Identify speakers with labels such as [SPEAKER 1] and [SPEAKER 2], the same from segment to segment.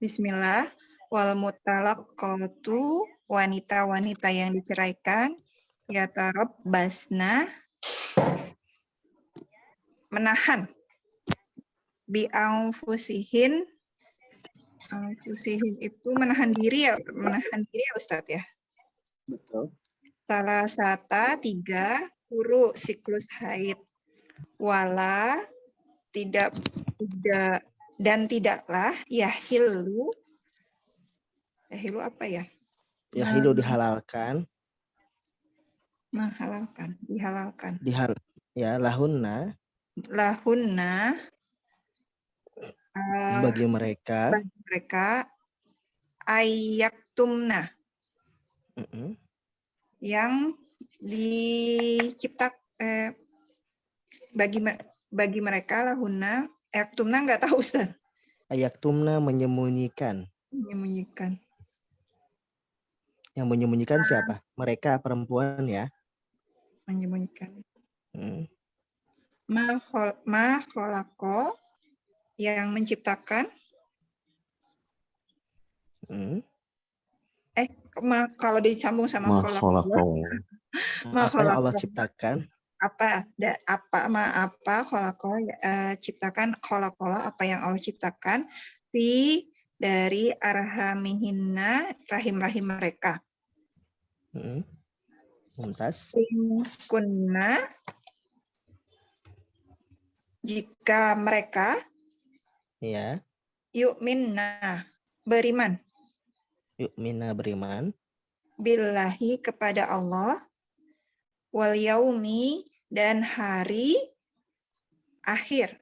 [SPEAKER 1] Bismillah. Wal mutalaqatu, wanita-wanita yang diceraikan, yatarabbasna, menahan, bi'anfusihin, anfusihin itu menahan diri ya Ustadz ya.
[SPEAKER 2] Betul.
[SPEAKER 1] Salah satu 3 kuru siklus haid. Wala tidak dan tidaklah yahilu apa ya?
[SPEAKER 2] Yahilu dihalalkan.
[SPEAKER 1] Dihalalkan.
[SPEAKER 2] Lahunna.
[SPEAKER 1] Lahunna
[SPEAKER 2] bagi mereka
[SPEAKER 1] ayaktumna yang diciptakan bagi mereka lahunna ayaktumna nggak tahu Ustaz.
[SPEAKER 2] Ayaktumna menyembunyikan. Yang menyembunyikan siapa? Mereka perempuan ya.
[SPEAKER 1] Menyembunyikan. Ma kholaqo yang menciptakan. Kalau disambung sama kholaqo.
[SPEAKER 2] Apa yang Allah ciptakan?
[SPEAKER 1] Apa kholaqo ciptakan kholaqola apa yang Allah ciptakan dari arhamihinna rahim-rahim mereka.
[SPEAKER 2] Mumtaz.
[SPEAKER 1] Kunna jika mereka yu'minna beriman billahi kepada Allah wal yaumi dan hari akhir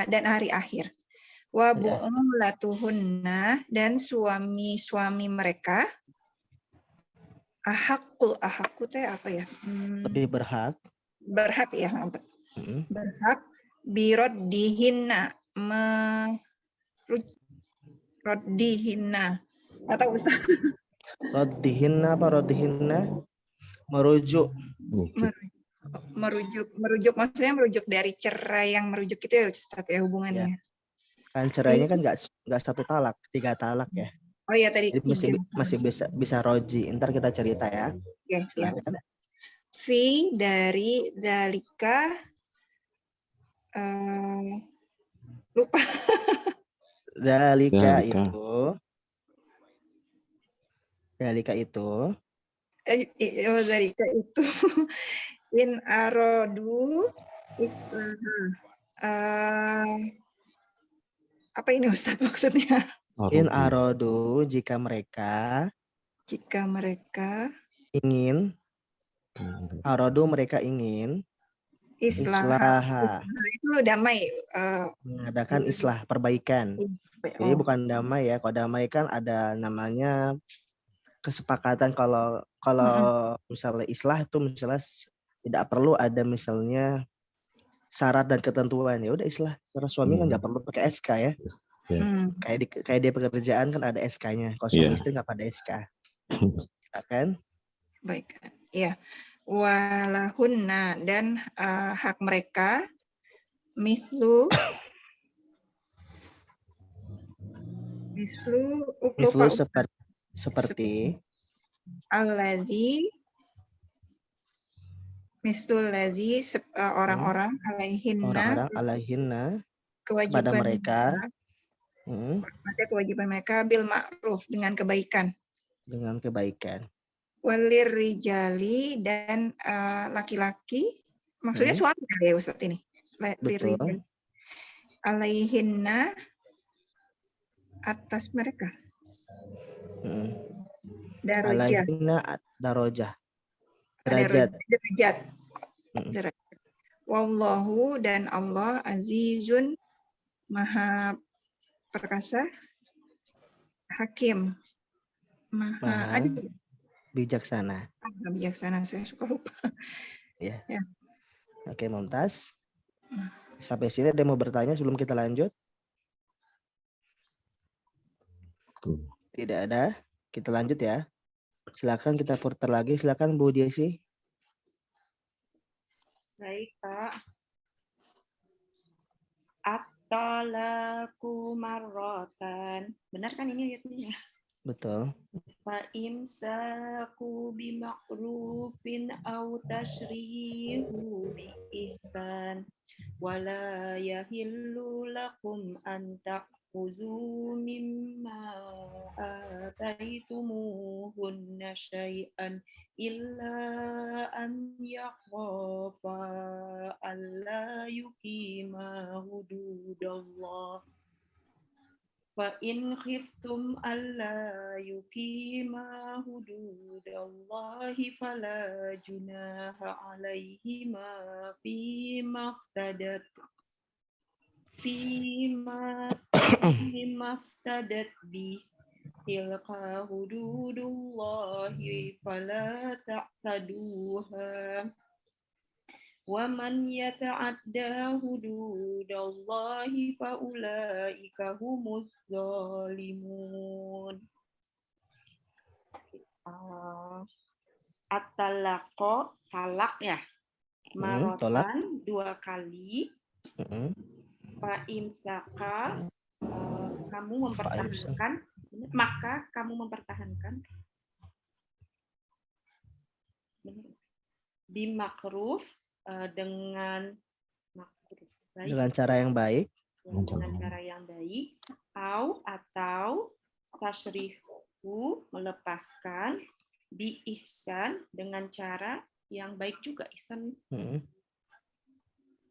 [SPEAKER 1] dan hari akhir wa bu'ulatuhunna dan suami-suami mereka ahakku teh apa ya?
[SPEAKER 2] Lebih berhak
[SPEAKER 1] ya. Berhak biroddihinna roddihinna atau Ustaz?
[SPEAKER 2] Roddihinna apa roddihinna? Merujuk
[SPEAKER 1] maksudnya merujuk dari cerai yang merujuk itu ya Ustaz ya hubungannya.
[SPEAKER 2] Kan cerainya kan nggak 1 talak, 3 talak ya.
[SPEAKER 1] Oh ya tadi.
[SPEAKER 2] Jadi masih bisa roji. Ntar kita cerita ya.
[SPEAKER 1] Ya. Fi dari dalika lupa.
[SPEAKER 2] Dalika itu
[SPEAKER 1] in arodu apa ini Ustaz maksudnya?
[SPEAKER 2] In arodu jika mereka ingin islah
[SPEAKER 1] itu damai
[SPEAKER 2] mengadakan islah perbaikan. Jadi bukan damai ya. Kalau damai kan ada namanya kesepakatan kalau misalnya islah itu misalnya tidak perlu ada misalnya syarat dan ketentuan, ya udah islah. Karena suami kan nggak perlu pakai SK ya. Kayak di pekerjaan kan ada SK-nya. Kalau suami istri nggak pada SK. Kan?
[SPEAKER 1] Baik. Ya. Walahunna dan hak mereka mislu
[SPEAKER 2] seperti
[SPEAKER 1] allazi orang-orang alaihinna
[SPEAKER 2] kepada mereka
[SPEAKER 1] pada kewajiban mereka bil ma'ruf dengan kebaikan. Walir rijali dan laki-laki maksudnya suami ya Ustaz ini.
[SPEAKER 2] Betul.
[SPEAKER 1] Alaihinna atas mereka.
[SPEAKER 2] Darajah.
[SPEAKER 1] Wallahu dan Allah azizun maha perkasa, hakim, maha adil,
[SPEAKER 2] bijaksana.
[SPEAKER 1] Bijaksana, saya suka lupa.
[SPEAKER 2] Ya. Oke, Mumtaz. Sampai sini ada mau bertanya sebelum kita lanjut? Tidak ada. Kita lanjut ya. Silakan kita putar lagi. Silakan Bu Desi.
[SPEAKER 3] Baik, Pak.
[SPEAKER 1] talaku marratan. Benar kan ini ayatnya?
[SPEAKER 2] Betul.
[SPEAKER 1] Fa imsaku bima'rufin aw tashrihu bi ihsan wala yahillu lakum an ta'khuzu mimma ataitumuhunna syai'an illa an yakhafa alla yuqima hududallah. فَإِنْ خِفْتُمْ أَلَّا يُقِيمَا حُدُودَ اللَّهِ فَلَا جُنَاحَ عَلَيْهِمَا فيما افتدت به تلك حدود الله فلا تعتدوها وَمَنْ يَتَعَدَّ حُدُودَ اللَّهِ فَأُولَئِكَ هُمُ الظَّالِمُونَ. At-talaqo, talak ya. Marotan, 2 kali. Fa'imsaka, kamu mempertahankan. Maka kamu mempertahankan. Bimakruf, dengan
[SPEAKER 2] cara yang baik,
[SPEAKER 1] dengan cara yang baik, atau tasrihu, melepaskan, bi ihsan, dengan cara yang baik juga, ihsan.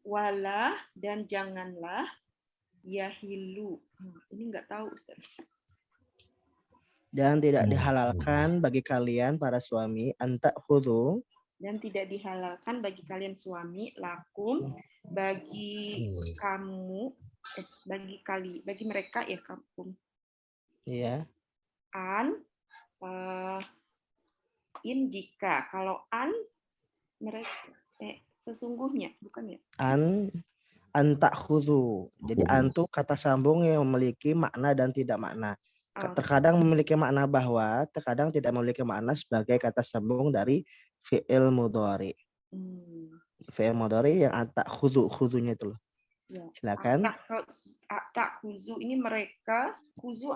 [SPEAKER 1] Wala, dan janganlah, yahilu, ini nggak tahu Ustaz.
[SPEAKER 2] Dan tidak dihalalkan bagi kalian para suami anta khudu,
[SPEAKER 1] dan tidak dihalalkan bagi kalian suami, lakum, bagi kamu, bagi mereka ya kamu.
[SPEAKER 2] Iya.
[SPEAKER 1] In jika, kalau mereka sesungguhnya, bukan ya?
[SPEAKER 2] Anta khudu. Jadi antu kata sambung yang memiliki makna dan tidak makna. Terkadang memiliki makna bahwa, terkadang tidak memiliki makna sebagai kata sambung dari fi'il mudhari. Fi'il mudhari yang anta khudunya itu loh. Ya. Silakan.
[SPEAKER 1] Tak khuzu ini mereka khuzu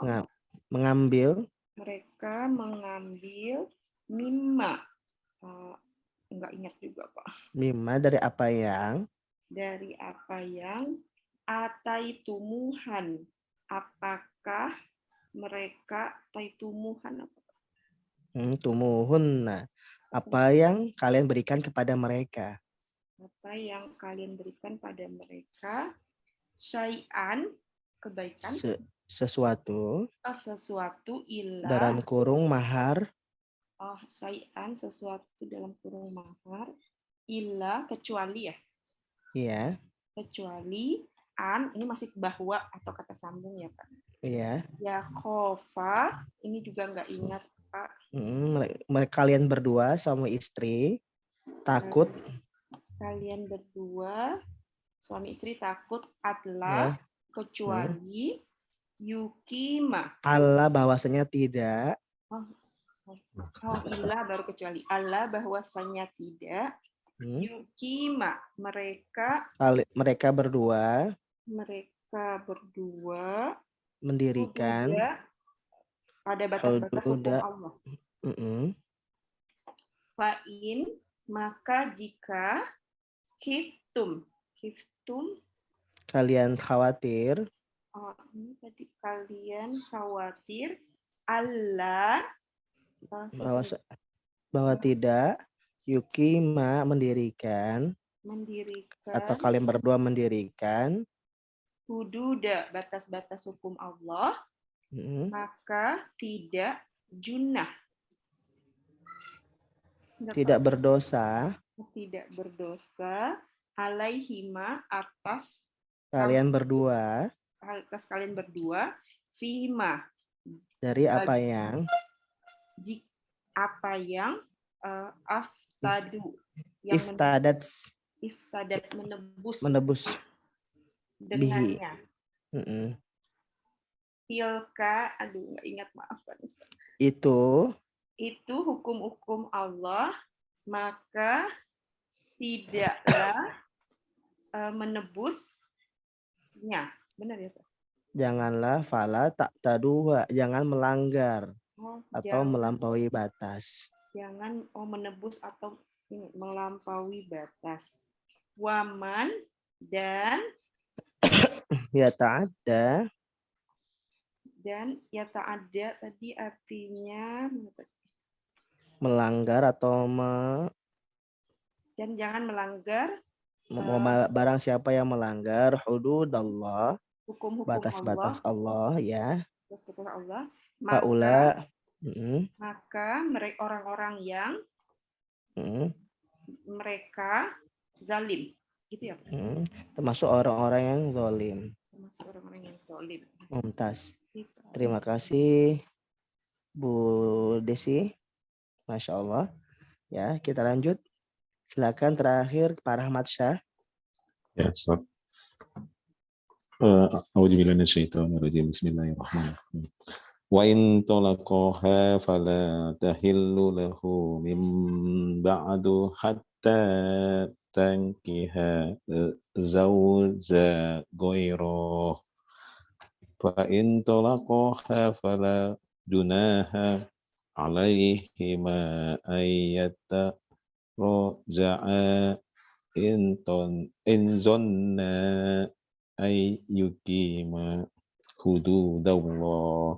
[SPEAKER 2] mengambil.
[SPEAKER 1] Mereka mengambil mimma. Enggak ingat juga Pak.
[SPEAKER 2] Mimma dari apa yang?
[SPEAKER 1] Dari apa yang ataitumuhan. Apakah mereka taitumuhan apa?
[SPEAKER 2] Tumuhunna. Apa yang kalian berikan kepada mereka?
[SPEAKER 1] Apa yang kalian berikan pada mereka? Syai'an, kebaikan.
[SPEAKER 2] Sesuatu.
[SPEAKER 1] Sesuatu illa.
[SPEAKER 2] Dalam kurung mahar.
[SPEAKER 1] Syai'an, sesuatu dalam kurung mahar. Illa, kecuali ya.
[SPEAKER 2] Iya.
[SPEAKER 1] Kecuali ini masih bahwa atau kata sambung ya Pak.
[SPEAKER 2] Iya.
[SPEAKER 1] Ya khofa, ini juga nggak ingat Pak.
[SPEAKER 2] Kalian berdua suami istri takut.
[SPEAKER 1] Kalian berdua suami istri takut adalah kecuali yukima.
[SPEAKER 2] Allah bahwasanya tidak.
[SPEAKER 1] Ilah baru kecuali. Allah bahwasanya tidak. Yukima, mereka berdua
[SPEAKER 2] mendirikan
[SPEAKER 1] pada batas-batas hukum Allah. Fa'in, maka jika khiftum
[SPEAKER 2] kalian khawatir.
[SPEAKER 1] Ini tadi kalian khawatir Allah
[SPEAKER 2] bahwa tidak yukima mendirikan atau kalian berdua mendirikan
[SPEAKER 1] hududa, batas-batas hukum Allah, maka tidak junah,
[SPEAKER 2] tidak berdosa
[SPEAKER 1] alaihima, atas
[SPEAKER 2] kalian berdua,
[SPEAKER 1] fima,
[SPEAKER 2] dari apa yang aftadu, iftadat menebus
[SPEAKER 1] dengannya.
[SPEAKER 2] Tilka,
[SPEAKER 1] nggak ingat, maafkan Ustaz.
[SPEAKER 2] Itu
[SPEAKER 1] hukum-hukum Allah, maka tidaklah menebusnya
[SPEAKER 3] Benar ya, Pak?
[SPEAKER 2] Janganlah fala ta'tadu, jangan melanggar atau
[SPEAKER 3] Jangan,
[SPEAKER 2] melampaui batas.
[SPEAKER 3] jangan menebus atau melampaui batas. Waman dan
[SPEAKER 2] Ya ta'adda,
[SPEAKER 3] ya ta'adda tadi artinya
[SPEAKER 2] melanggar atau
[SPEAKER 3] dan jangan melanggar
[SPEAKER 2] barang siapa yang melanggar hududallah,
[SPEAKER 3] hukum-hukum
[SPEAKER 2] batas-batas Allah, ya.
[SPEAKER 3] batas-batas Allah,
[SPEAKER 2] Faula,
[SPEAKER 3] maka mereka orang-orang yang mereka zalim, gitu ya, Pak?
[SPEAKER 2] Termasuk orang-orang yang zalim.
[SPEAKER 3] Termasuk orang-orang yang zalim.
[SPEAKER 2] Mumtaz. Terima kasih Bu Desi. Masya Allah. Ya, kita lanjut. Silakan terakhir Pak Rahmat Syah.
[SPEAKER 4] Ya, Ustaz. A'udzubillahi minasyaitonirrajim. Bismillahirrahmanirrahim. Wa in talaqaha fala tahillu lahu min ba'du hatta tankiha zawja ghayrahu. Fa in talaqaha fala junaha alaihima ayyata roja'a in zonna ay yuqima hududallah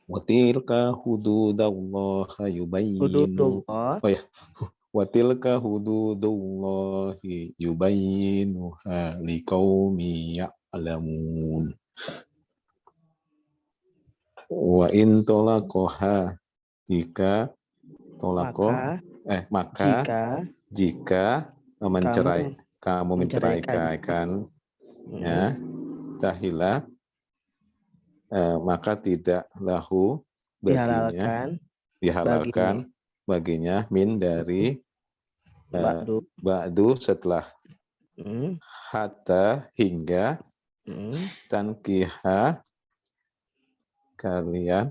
[SPEAKER 4] wa tilka hududallah yubayyinu wa tilka hududullah yubayyinuha liqaumi ya'lamun wa in talaqaha maka jika kamu menceraikan ya tahila maka tidak lahu dihalalkan baginya min dari ba'du setelah hatta hingga tankiha kalian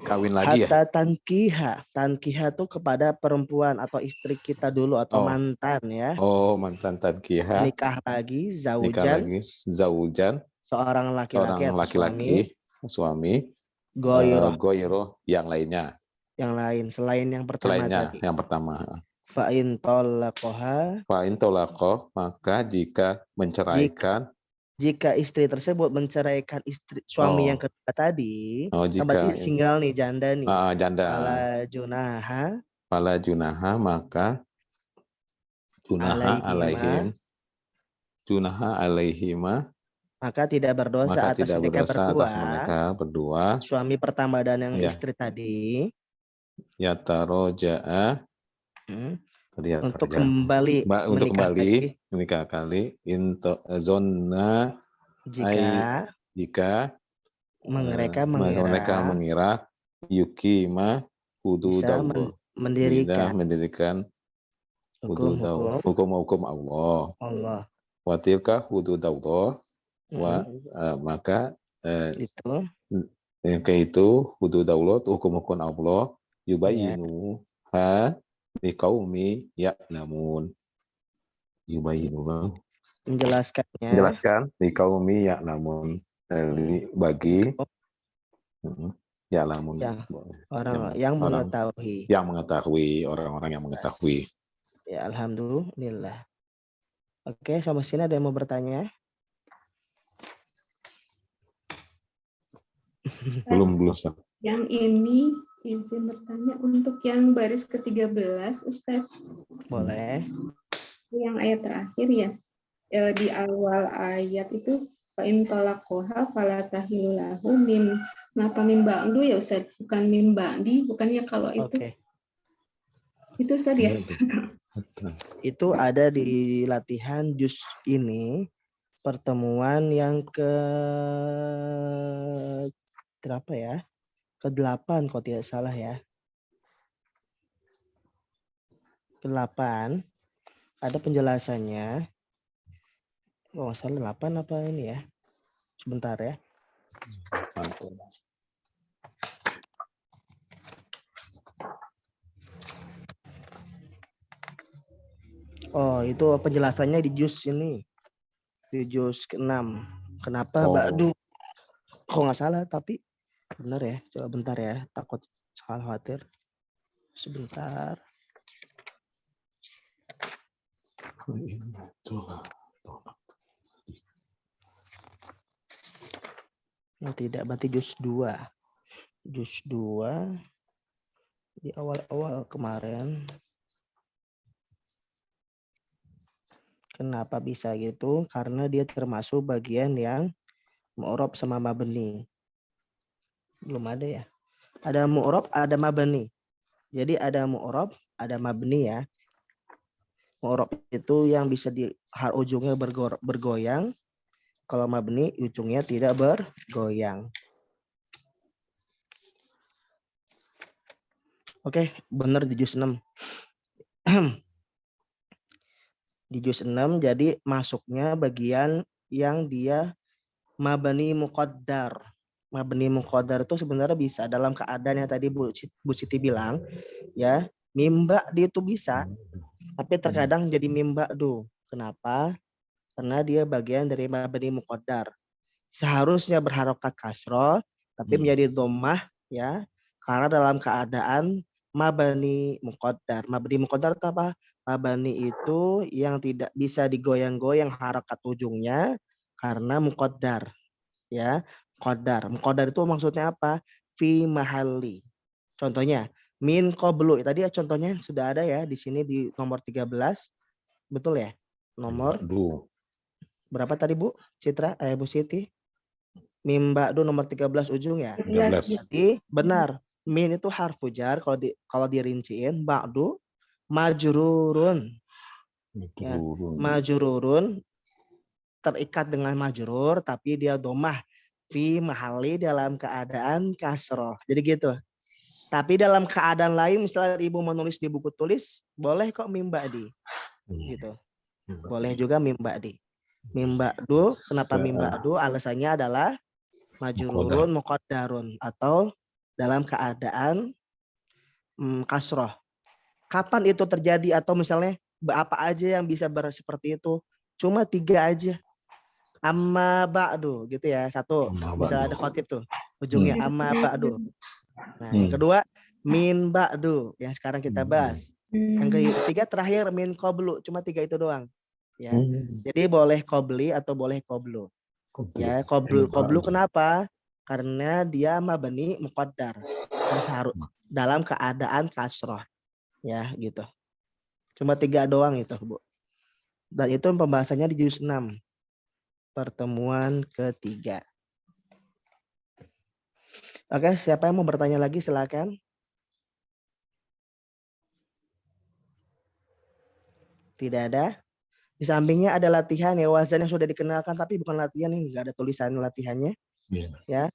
[SPEAKER 4] kawin lagi
[SPEAKER 2] ya. Tankiha itu kepada perempuan atau istri kita dulu atau mantan ya.
[SPEAKER 4] Oh, mantan tankiha.
[SPEAKER 2] Nikah lagi
[SPEAKER 4] zaujan.
[SPEAKER 2] Seorang laki-laki
[SPEAKER 4] suami. Goyro yang lainnya.
[SPEAKER 2] Yang lain selain yang pertama tadi.
[SPEAKER 4] Yang pertama.
[SPEAKER 2] Fa'in tolaqoh,
[SPEAKER 4] maka jika menceraikan
[SPEAKER 2] jika istri tersebut menceraikan suami yang kedua tadi, berarti single nih, janda nih.
[SPEAKER 4] Janda. Fala junaha maka junaha alaihima
[SPEAKER 2] maka tidak berdosa atas mereka
[SPEAKER 4] berdua.
[SPEAKER 2] Suami pertama dan yang istri tadi.
[SPEAKER 4] Yataroja'a
[SPEAKER 2] untuk kembali
[SPEAKER 4] menikah kali into zona jika mereka mengira yukima hududallah mendirikan hukum Allah watilka hududallah maka itu hududallah hukum Allah yubayinu liqaumi ya'lamun
[SPEAKER 2] menjelaskan
[SPEAKER 4] liqaumi ya'lamun bagi ya'lamun
[SPEAKER 2] orang yang
[SPEAKER 4] mengetahui orang-orang yang mengetahui.
[SPEAKER 2] Ya, alhamdulillah. Oke, sampai sini ada yang mau bertanya?
[SPEAKER 4] Belum Ustaz.
[SPEAKER 5] Yang ini izin bertanya untuk yang baris ke-13, Ustaz.
[SPEAKER 2] Boleh.
[SPEAKER 5] Yang ayat terakhir ya. Di awal ayat itu fa in talaqoha fala tahilu lahu mim ba'du ya Ustaz, bukan mim ba'di, bukannya kalau itu.
[SPEAKER 2] Oke.
[SPEAKER 5] Itu Ustaz ya.
[SPEAKER 2] Itu ada di latihan juz ini pertemuan yang berapa ya? Ke-8 kalau tidak salah ya. Ke-8 ada penjelasannya. Oh, salah 8 apa ini ya? Sebentar ya. Oh, itu penjelasannya di juz ini. di juz ke-6. Kenapa
[SPEAKER 4] Oh.
[SPEAKER 2] ba'du? Kok nggak salah, tapi benar ya. Coba bentar ya, takut salah khawatir. Sebentar. Oh, tidak, berarti juz 2. Juz 2 di awal-awal kemarin. Kenapa bisa gitu? Karena dia termasuk bagian yang mu'rab sama mabni. Belum ada ya? Ada mu'rab, ada mabni. Jadi ada mu'rab, ada mabni ya. Mu'rab itu yang bisa di ujungnya bergoyang. Kalau mabni ujungnya tidak bergoyang. Oke, benar di juz 6. Di juz 6 jadi masuknya bagian yang dia mabni muqaddar. Mabni muqaddar itu sebenarnya bisa dalam keadaan yang tadi Bu Siti bilang ya, mimba di itu bisa, tapi terkadang jadi mimba do. Kenapa? Karena dia bagian dari mabni muqaddar. Seharusnya berharokat kasroh tapi menjadi dhammah ya, karena dalam keadaan mabni muqaddar. Mabni muqaddar itu apa? Mabni itu yang tidak bisa digoyang-goyang harokat ujungnya karena muqaddar ya. Muqaddar itu maksudnya apa? Fi mahalli. Contohnya min qablu. Tadi ya contohnya sudah ada ya di sini di nomor 13. Betul ya? Nomor berapa tadi Bu Citra? Bu Siti? Mim ba'du nomor 13 ujung ya?
[SPEAKER 4] 13.
[SPEAKER 2] Jadi benar. Min itu harfu jar kalau dirinciin, ba'du majrurun. Ya, majrurun terikat dengan majrur tapi dia domah fi mahali dalam keadaan kasroh. Jadi gitu. Tapi dalam keadaan lain misalnya ibu menulis di buku tulis boleh kok mim ba'di. Gitu. Boleh juga mim ba'di. Mim ba'du, kenapa mim ba'du? Alasannya adalah majrurun muqaddarun atau dalam keadaan kasroh. Kapan itu terjadi atau misalnya apa aja yang bisa seperti itu? Cuma 3 aja. Amma ba'du gitu ya. 1. Bisa ada khotib tuh. Ujungnya amma ba'du. Nah, yang kedua min ba'du yang sekarang kita bahas. Yang ketiga terakhir min qablu. Cuma 3 itu doang. Ya. Jadi boleh qabli atau boleh qablu. Ya, qablu kenapa? Karena dia mabni muqaddar. Dalam keadaan kasroh. Ya, gitu. Cuma 3 doang itu, Bu. Dan itu pembahasannya di juz 6. Pertemuan ketiga. Oke, siapa yang mau bertanya lagi silakan. Tidak ada. Di sampingnya ada latihan ya, wazan yang sudah dikenalkan tapi bukan latihan nih, enggak ada tulisan latihannya. Ya.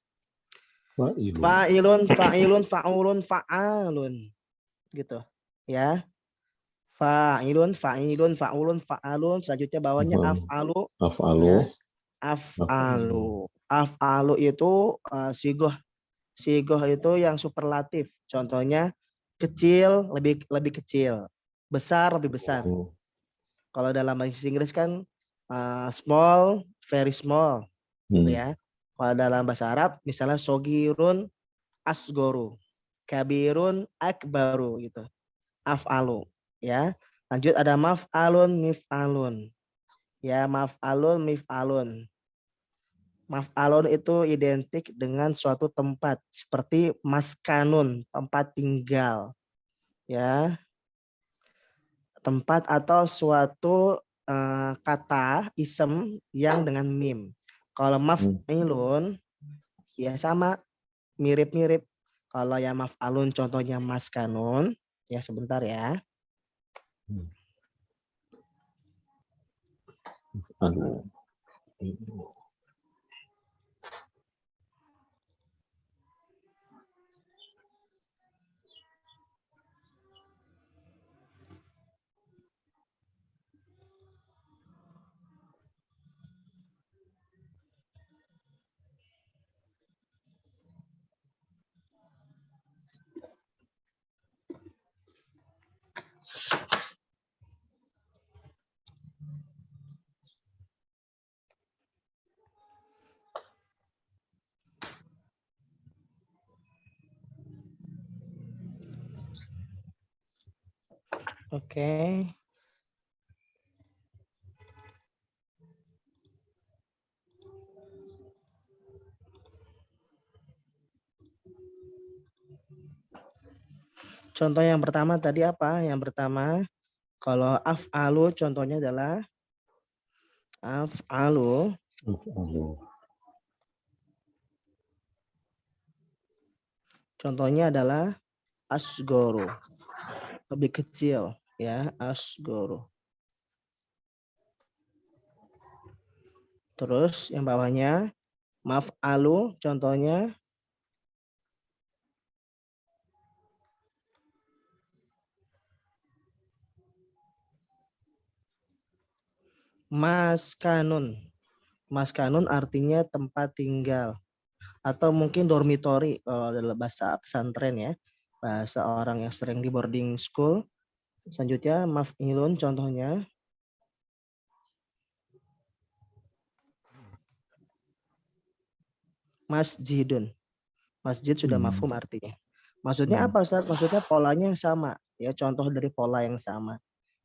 [SPEAKER 2] Fa'ilun, fa'ilun, fa'ulun, fa'alun. Gitu. Ya. Fa'ilun, fa'ilun, fa'ulun, fa'alun. Selanjutnya bawahnya af'alu.
[SPEAKER 4] Af'alu.
[SPEAKER 2] Ya. Af'alu. Af'alu itu sigoh itu yang superlatif. Contohnya kecil lebih kecil, besar lebih besar. Kalau dalam bahasa Inggris kan small, very small, gitu ya. Kalau dalam bahasa Arab misalnya sogirun, asgoru, kabirun, akbaru gitu. Af'alu, ya. Lanjut ada maf'alun, mif'alun. Ya, maf'alun, mif'alun. Maf'alun itu identik dengan suatu tempat seperti maskanun, tempat tinggal. Ya. Tempat atau suatu kata isem yang dengan mim. Kalau maf'ilun ya sama mirip-mirip. Kalau yang maf'alun contohnya maskanun, ya sebentar ya.
[SPEAKER 4] Aduh.
[SPEAKER 2] Oke. Contoh yang pertama tadi apa? Yang pertama, kalau af'alu contohnya adalah af'alu. Contohnya adalah asgoro. Lebih kecil ya, asgoro. Terus yang bawahnya maf'alu contohnya maskanun. Maskanun artinya tempat tinggal atau mungkin dormitory kalau dalam bahasa pesantren ya. Bahasa orang yang sering di boarding school. Selanjutnya maf'ilun contohnya masjidun. Masjid sudah mafhum artinya. Maksudnya apa Ustaz? Maksudnya polanya yang sama. Ya, contoh dari pola yang sama.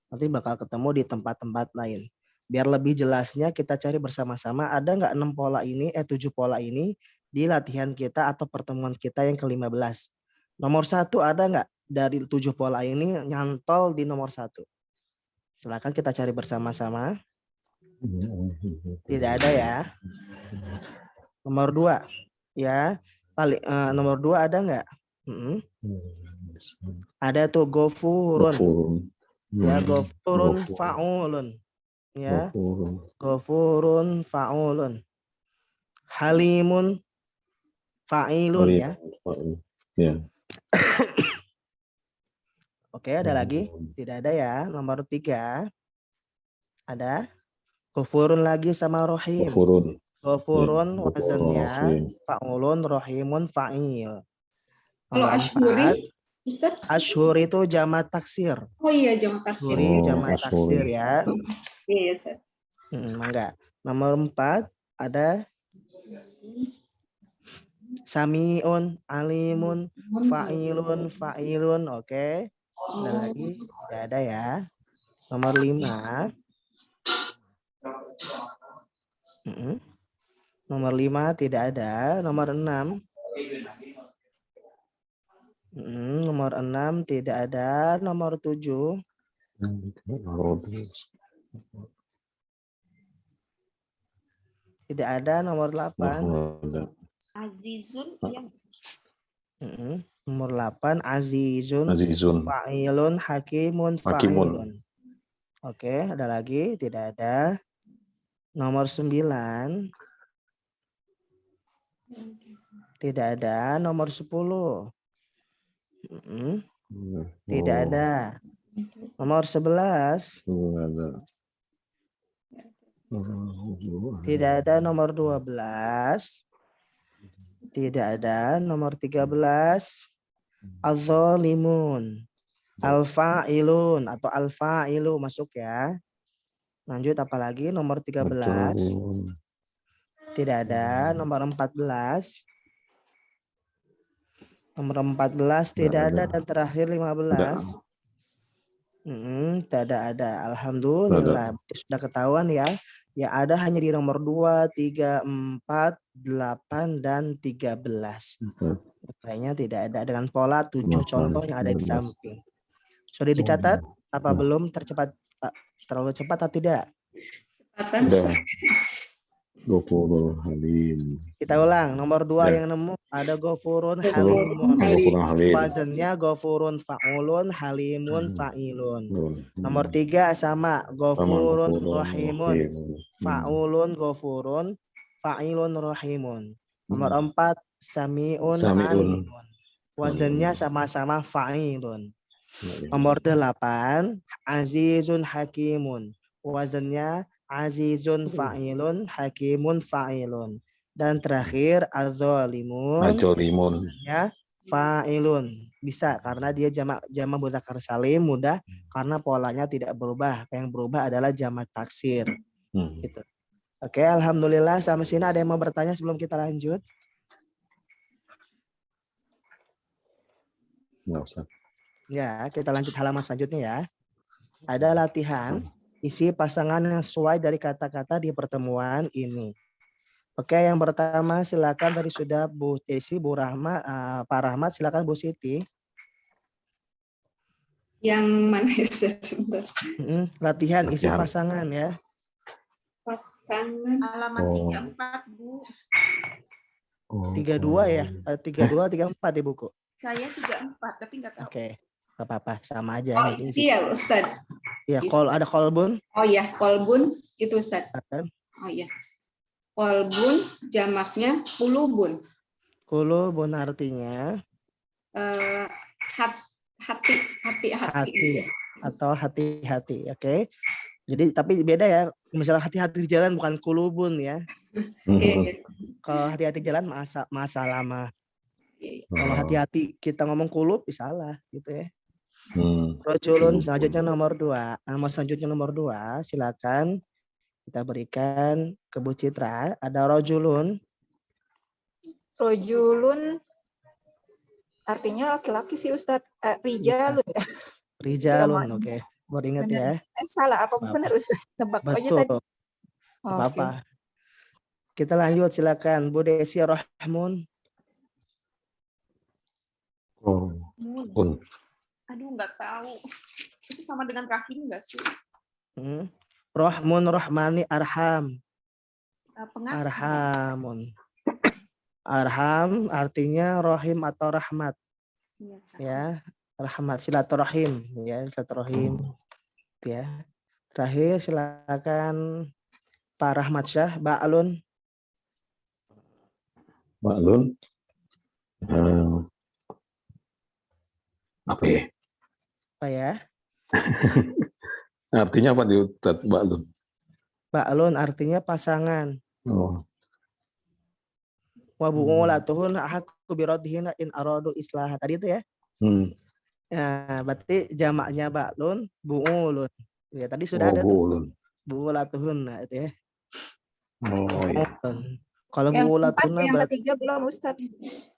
[SPEAKER 2] Nanti bakal ketemu di tempat-tempat lain. Biar lebih jelasnya kita cari bersama-sama ada nggak 6 pola ini, 7 pola ini di latihan kita atau pertemuan kita yang ke-15. Nomor 1 ada nggak dari 7 pola ini nyantol di nomor 1? Silakan kita cari bersama-sama. Tidak ada ya. Nomor 2 ya. Nomor 2 ada nggak? Ada tuh gofurun. Ya, gofurun fa'ulun. Ya, gofurun fa'ulun. Halimun fa'ilun ya. Oke, ada lagi? Tidak ada ya. Nomor 3 ada gofurun lagi sama rohim. Gofurun wazannya fa'ulun rohimun fa'il.
[SPEAKER 5] Kalau ashuri, Ustaz?
[SPEAKER 2] Ashur itu jamak taksir.
[SPEAKER 5] Oh iya, jamak taksir.
[SPEAKER 2] Jamak taksir ya.
[SPEAKER 5] Iya, Ustaz.
[SPEAKER 2] Enggak. Nomor 4 ada samiun, alimun, fa'ilun. Oke. Ada lagi? Tidak ada ya. Nomor 5. Nomor 5 tidak ada. Nomor 6. Nomor 6 tidak ada. Nomor 7. Tidak ada. Nomor 8.
[SPEAKER 3] Azizun.
[SPEAKER 2] Nomor 8 azizun. Fa'ilun hakimun fa'ilun. Oke, ada lagi? Tidak ada. Nomor 9. Tidak ada. Nomor 10. Tidak ada. Nomor 11. Tidak ada. Nomor 12. Tidak ada. Nomor 13. Az-zalimun. Al-fa'ilun atau al-fa'ilu masuk ya. Lanjut apalagi nomor 13. Tidak ada. Nomor 14. Nomor 14 tidak ada dan terakhir 15. Tidak ada. Alhamdulillah. Sudah ketahuan ya. Ya ada hanya di nomor 2, 3, 4, 8 dan 13. Kayaknya tidak ada dengan pola 7 contoh yang ada di samping. Sudah dicatat? Apa belum terlalu cepat atau tidak?
[SPEAKER 4] Gofurun halim.
[SPEAKER 2] Kita ulang. Nomor 2 yang nemu ada gofurun halimun. Wazannya gofurun fa'ulun halimun fa'ilun. Nomor 3 sama gofurun rahimun. Fa'ulun gofurun fa'ilun rahimun. Nomor 4 sami'un alimun. Wazannya sama-sama fa'ilun. Nomor 8 azizun hakimun. Wazannya azizun fa'ilun hakimun fa'ilun. Dan terakhir az-zalimun ya fa'ilun. Bisa karena dia jamak mudzakkar salim mudah karena polanya tidak berubah. Yang berubah adalah jamak taksir. Gitu. Oke, alhamdulillah sampai sini ada yang mau bertanya sebelum kita lanjut? Ya, kita lanjut halaman selanjutnya ya. ada latihan isi pasangan yang sesuai dari kata-kata di pertemuan ini. Oke, yang pertama silakan tadi sudah Bu Desi, Bu Rahmat, Pak Rahmat, silakan Bu Siti.
[SPEAKER 5] Yang mana ya, Ustaz? Sebentar.
[SPEAKER 2] Latihan isi
[SPEAKER 4] Latihan.
[SPEAKER 2] pasangan ya.
[SPEAKER 5] Pasangan.
[SPEAKER 3] Halaman
[SPEAKER 4] Oh.
[SPEAKER 3] 34, Bu.
[SPEAKER 2] 32 ya, 32, 34 ya buku.
[SPEAKER 3] Saya 34, tapi nggak tahu.
[SPEAKER 2] Oke, nggak apa-apa, sama aja.
[SPEAKER 5] Oh, isi ya, Ustaz.
[SPEAKER 2] Ya, ada kolbun.
[SPEAKER 5] Oh ya, kolbun itu, Ustaz.
[SPEAKER 2] Silakan.
[SPEAKER 5] Oh ya. Kolbun jamaknya kulubun.
[SPEAKER 2] Kulubun artinya
[SPEAKER 5] hati
[SPEAKER 2] atau hati-hati, oke. Jadi tapi beda ya, misalnya hati-hati di jalan bukan kulubun ya. Kalau hati-hati jalan masa lama. Kalau hati-hati kita ngomong kulub salah gitu ya. Rojulun selanjutnya nomor 2. Selanjutnya nomor 2, silakan kita berikan ke Bu Citra. Ada rojulun.
[SPEAKER 1] Rojulun artinya laki-laki sih Ustadz. Rijalun ya.
[SPEAKER 2] Rijalun, oke. Baru ingat ya.
[SPEAKER 1] Salah apa benar Ustadz? Tebak aja tadi.
[SPEAKER 2] Betul. Apa-apa. Kita lanjut, silakan Bu Desi Rahmun.
[SPEAKER 3] Aduh, nggak tahu. Itu sama dengan rahim nggak sih?
[SPEAKER 2] Rahmun, Rahmani, Arham.
[SPEAKER 3] Pengasih.
[SPEAKER 2] Arhamun. Arham artinya rohim atau rahmat. Ya, rahmat, silaturahim. Ya, silaturahim. Ya. Terakhir silakan Pak Rahmat Syah, Ba'lun.
[SPEAKER 4] Ba'lun. Apa ya?
[SPEAKER 2] Apa ya?
[SPEAKER 4] Artinya apa di Ustaz Ba'lun?
[SPEAKER 2] Ba'lun artinya pasangan.
[SPEAKER 4] Oh.
[SPEAKER 2] Wa bu'ulatuhun ahaqu biradhina in aradu islah. Tadi itu ya. Nah, berarti jamaknya ba'lun, bu'ulun. Ya, tadi sudah ada tuh. Bu'ulatuhun, nah itu ya.
[SPEAKER 4] Oh iya.
[SPEAKER 2] Kalau bu'ulatun
[SPEAKER 1] yang ketiga belum Ustaz.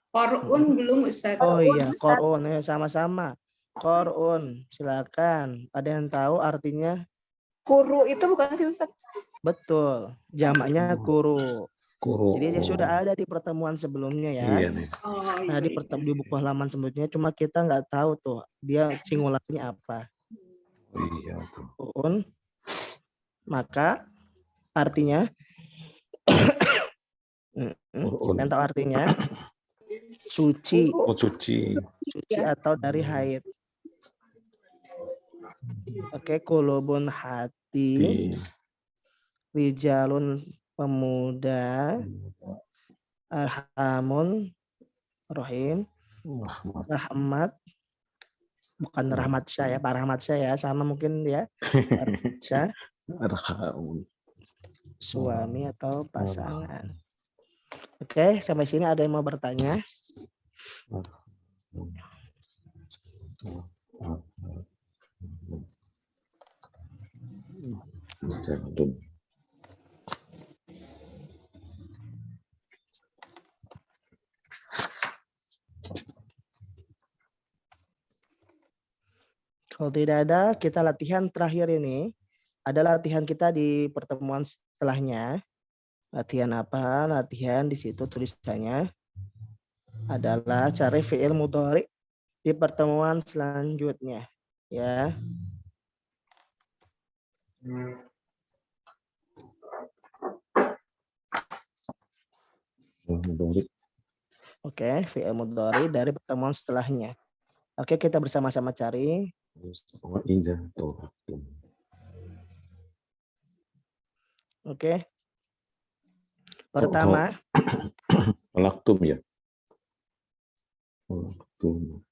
[SPEAKER 5] Qur'un belum Ustaz.
[SPEAKER 2] Oh iya, Qur'un ya, sama-sama. Qur'un, silakan. Ada yang tahu artinya?
[SPEAKER 1] Kuru itu bukan sih Ustaz? Betul,
[SPEAKER 2] jamaknya kuru.
[SPEAKER 4] Kuru.
[SPEAKER 2] Jadi dia sudah ada di pertemuan sebelumnya ya.
[SPEAKER 4] Iya nih.
[SPEAKER 2] Nah, di buku halaman sebelumnya, cuma kita nggak tahu tuh dia singularnya apa.
[SPEAKER 4] Iya tuh.
[SPEAKER 2] Qur'un. Maka artinya yang tahu artinya suci.
[SPEAKER 4] Oh, suci.
[SPEAKER 2] Suci atau dari haid. Oke, kulubun hati. Rijalun pemuda. Arhamun rohim. Rahmat. Bukan Rahmat Syah ya, Pak Rahmat Syah ya, sama mungkin ya. Rahmat Syah. Suami atau pasangan. Oke, sampai sini ada yang mau bertanya? Kalau tidak ada, kita latihan terakhir ini. Ada latihan kita di pertemuan setelahnya. Latihan apa? Latihan di situ tulisannya adalah cari fi'il mudhari di pertemuan selanjutnya. Ya. Oke, fi'il mudhari dari pertemuan setelahnya. Oke, kita bersama-sama cari. Oke. Pertama.
[SPEAKER 4] Laktum ya. Laktum.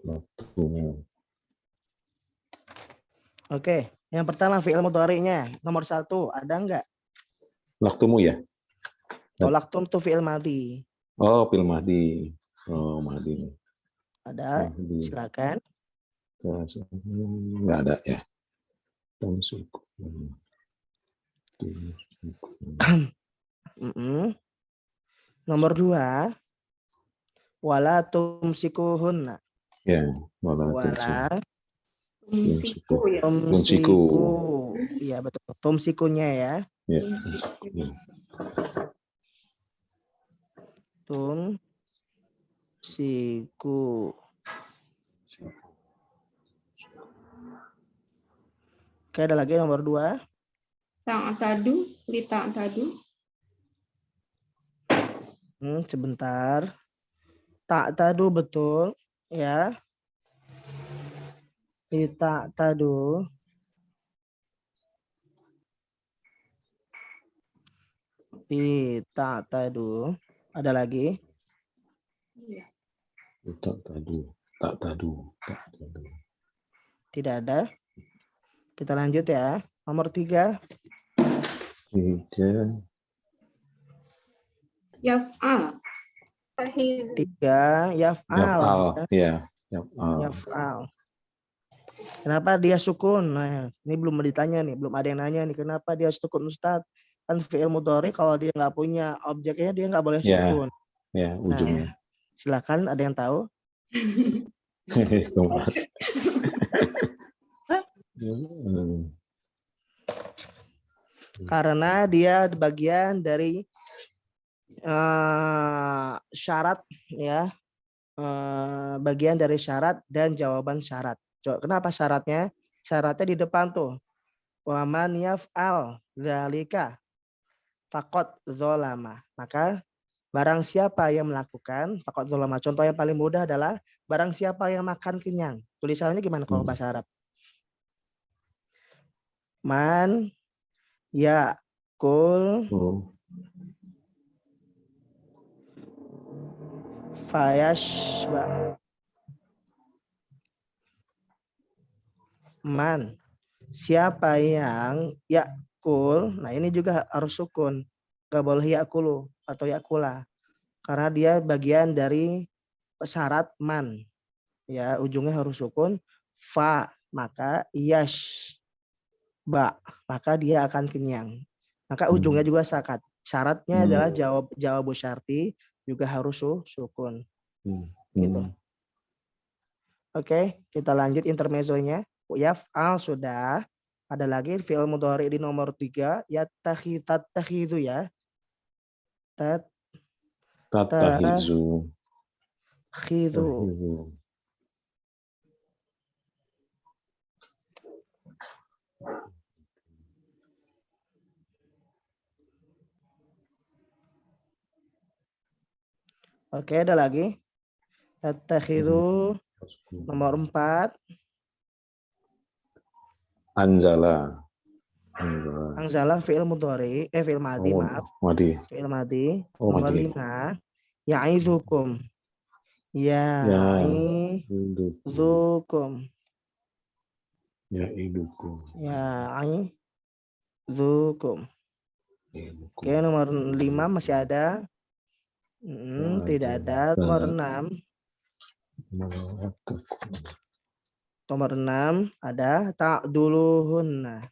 [SPEAKER 4] Laktumu.
[SPEAKER 2] Oke, yang pertama fi'il mudhari'nya nomor 1 ada enggak?
[SPEAKER 4] Laktumu ya.
[SPEAKER 2] Oh, laktum tuh fi'il madhi.
[SPEAKER 4] Oh, fi'il madhi. Oh, madhi.
[SPEAKER 2] Ada, silakan.
[SPEAKER 4] Enggak ada ya.
[SPEAKER 2] Nomor 2, wala tumsikuhunna.
[SPEAKER 4] Ya, wala tumsiku.
[SPEAKER 2] Wala
[SPEAKER 3] Tumsiku ya.
[SPEAKER 2] tumsiku. Iya betul. Tumsikunya ya.
[SPEAKER 4] Ya.
[SPEAKER 2] Tumsiku. Oke, ada lagi nomor 2.
[SPEAKER 5] Ta'tadu, li ta'tadu.
[SPEAKER 2] Sebentar. Ta'tadu betul ya. Li ta'tadu. Li ta'tadu. Ada lagi?
[SPEAKER 4] Tak tadu.
[SPEAKER 2] Tidak ada. Kita lanjut ya. Nomor 3.
[SPEAKER 4] 3.
[SPEAKER 5] Yaf'al.
[SPEAKER 2] 3. Yaf'al.
[SPEAKER 4] Ya.
[SPEAKER 2] Yaf'al. Kenapa dia sukun? Nah, ini belum ditanya nih, belum ada yang nanya nih. Kenapa dia sukun, Ustadz? Kan fi'il mudhari kalau dia nggak punya objeknya dia nggak boleh sukun.
[SPEAKER 4] Ya, ujungnya.
[SPEAKER 2] Silakan, ada yang tahu? Karena dia bagian dari syarat ya, bagian dari syarat dan jawaban syarat. Kenapa syaratnya? Syaratnya di depan tuh. Wa man yaf'al dzalika faqad dzalama. Maka barang siapa yang melakukan faqad dzalama. Contoh yang paling mudah adalah barang siapa yang makan kenyang. Tulisannya gimana kalau bahasa Arab? Man yakul fayashba. Man, siapa yang yakul, nah ini juga harus sukun, gak boleh yakulu atau yakula, karena dia bagian dari syarat man, ya ujungnya harus sukun. Fa, maka yash, ba, maka dia akan kenyang, maka ujungnya juga sakat. Syaratnya adalah jawab syarti juga harus sukun. Gitu. Oke, kita lanjut intermezzonya. Yaf'al sudah. Ada lagi fi'il mudhari di nomor 3. Yattakhidhu ya.
[SPEAKER 4] Tattahizu.
[SPEAKER 2] Khidhu. Oke, ada lagi. Tattakhidhu nomor 4.
[SPEAKER 4] Anzala.
[SPEAKER 2] Anzala fi'il mudhari, fi'il madhi, maaf. Fi'il madhi. Nomor 5. Ya'idzukum. Ya'idzukum. Ya'idzukum. Oke, nomor 5 masih ada. Tidak ada. Nomor 6. Nomor 6 ada ta'duluhunna.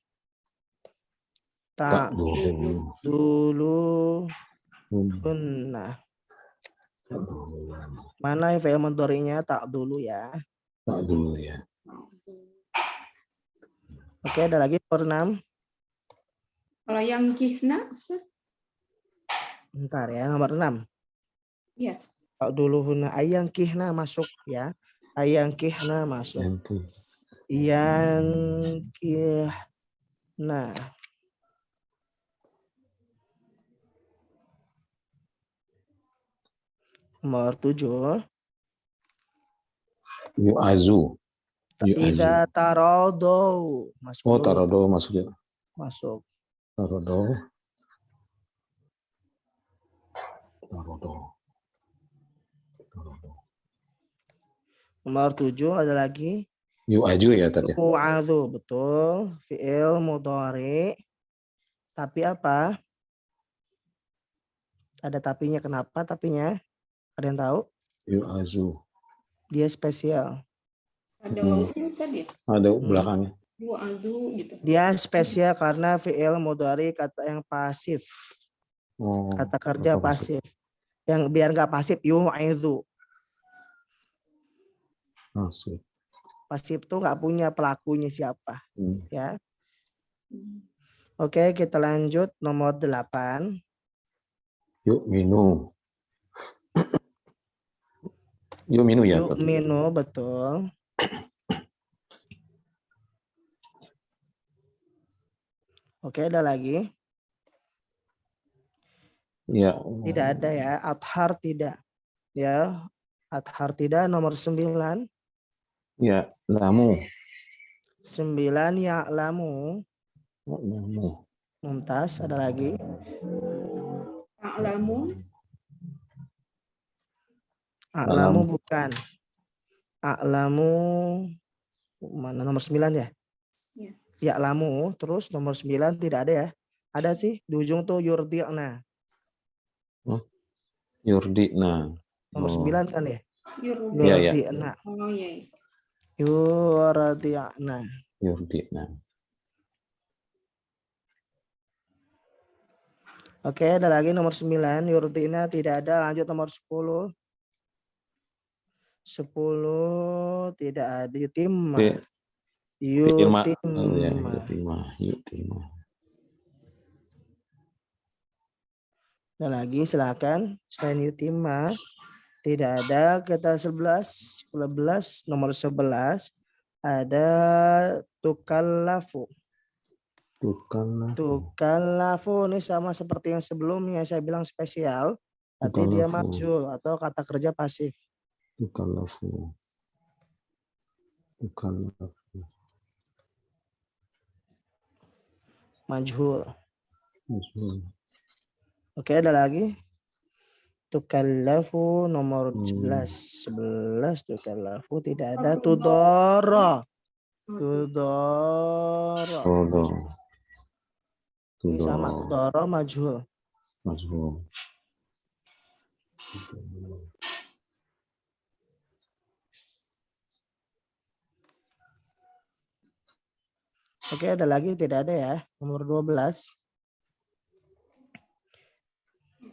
[SPEAKER 2] Ta'duluhunna. Mana fi'il mudhari'nya ta'dulu ya?
[SPEAKER 4] Ta'dulu ya.
[SPEAKER 2] Oke, ada lagi nomor 6.
[SPEAKER 5] Kalau yang kihna, Ustaz?
[SPEAKER 2] Bentar ya, nomor 6.
[SPEAKER 5] Iya.
[SPEAKER 2] Ta'duluhunna, ayang kihna masuk ya. Ayang kihna masuk. Yang kihna. Nomor 7.
[SPEAKER 4] Yu'azu.
[SPEAKER 2] Idza taradau. Masuk.
[SPEAKER 4] Oh, taradau masuk ya.
[SPEAKER 2] Masuk.
[SPEAKER 4] Taradau.
[SPEAKER 2] Nomor 7 ada lagi.
[SPEAKER 4] Yu'aju ya tadi.
[SPEAKER 2] Yu'adzu, betul. Fi'il mudhari. Tapi apa? Ada tapinya. Kenapa tapinya? Ada yang tahu?
[SPEAKER 4] Yu'azu.
[SPEAKER 2] Dia spesial.
[SPEAKER 5] Ada wawunya, Ustaz ya?
[SPEAKER 2] Ada
[SPEAKER 4] belakangnya.
[SPEAKER 5] Yu'adzu gitu.
[SPEAKER 2] Dia spesial karena fi'il mudhari kata yang pasif. Kata kerja pasif. Yang biar nggak pasif, yu'idzu.
[SPEAKER 4] Pasif.
[SPEAKER 2] Pasif tuh nggak punya pelakunya siapa, ya. Oke, kita lanjut nomor 8.
[SPEAKER 4] Yuk minum. Yuk minum ya.
[SPEAKER 2] Yuk minum, betul. Oke, ada lagi?
[SPEAKER 4] Ya.
[SPEAKER 2] Tidak ada ya. Athar tidak. Ya, athar tidak. Nomor 9.
[SPEAKER 4] Ya, lamu.
[SPEAKER 2] 9 ya lamu.
[SPEAKER 4] Lamu.
[SPEAKER 2] Mumtaz, ada lagi?
[SPEAKER 5] Ta'lamun.
[SPEAKER 2] A'lamu bukan. A'lamu mana nomor 9 ya?
[SPEAKER 5] Ya.
[SPEAKER 2] Ya'lamu, terus nomor 9 tidak ada ya? Ada sih di ujung tuh yurdi'na.
[SPEAKER 4] Yurdina.
[SPEAKER 2] Nomor 9 kan ya?
[SPEAKER 5] Yurdi.
[SPEAKER 2] Yurdi'na.
[SPEAKER 5] Oh iya.
[SPEAKER 2] Yurdi'na.
[SPEAKER 4] Yurdina.
[SPEAKER 2] Oke, ada lagi nomor 9, yurdi'na tidak ada. Lanjut nomor 10. 10 tidak ada. Yutimma.
[SPEAKER 4] Yutimma.
[SPEAKER 2] Ada lagi, silakan. Selain yutimma tidak ada. Kita 11 nomor 11 ada tukallafu. Tukallafu ini sama seperti yang sebelumnya saya bilang spesial. Berarti dia majhul atau kata kerja pasif.
[SPEAKER 4] Tukallafu.
[SPEAKER 2] Majhul. Oke, ada lagi. Tukallafu nomor 11. 11 tukallafu tidak ada. Tudoro. Ini sama tudoro majhul. Oke, ada lagi? Tidak ada ya. Nomor 12.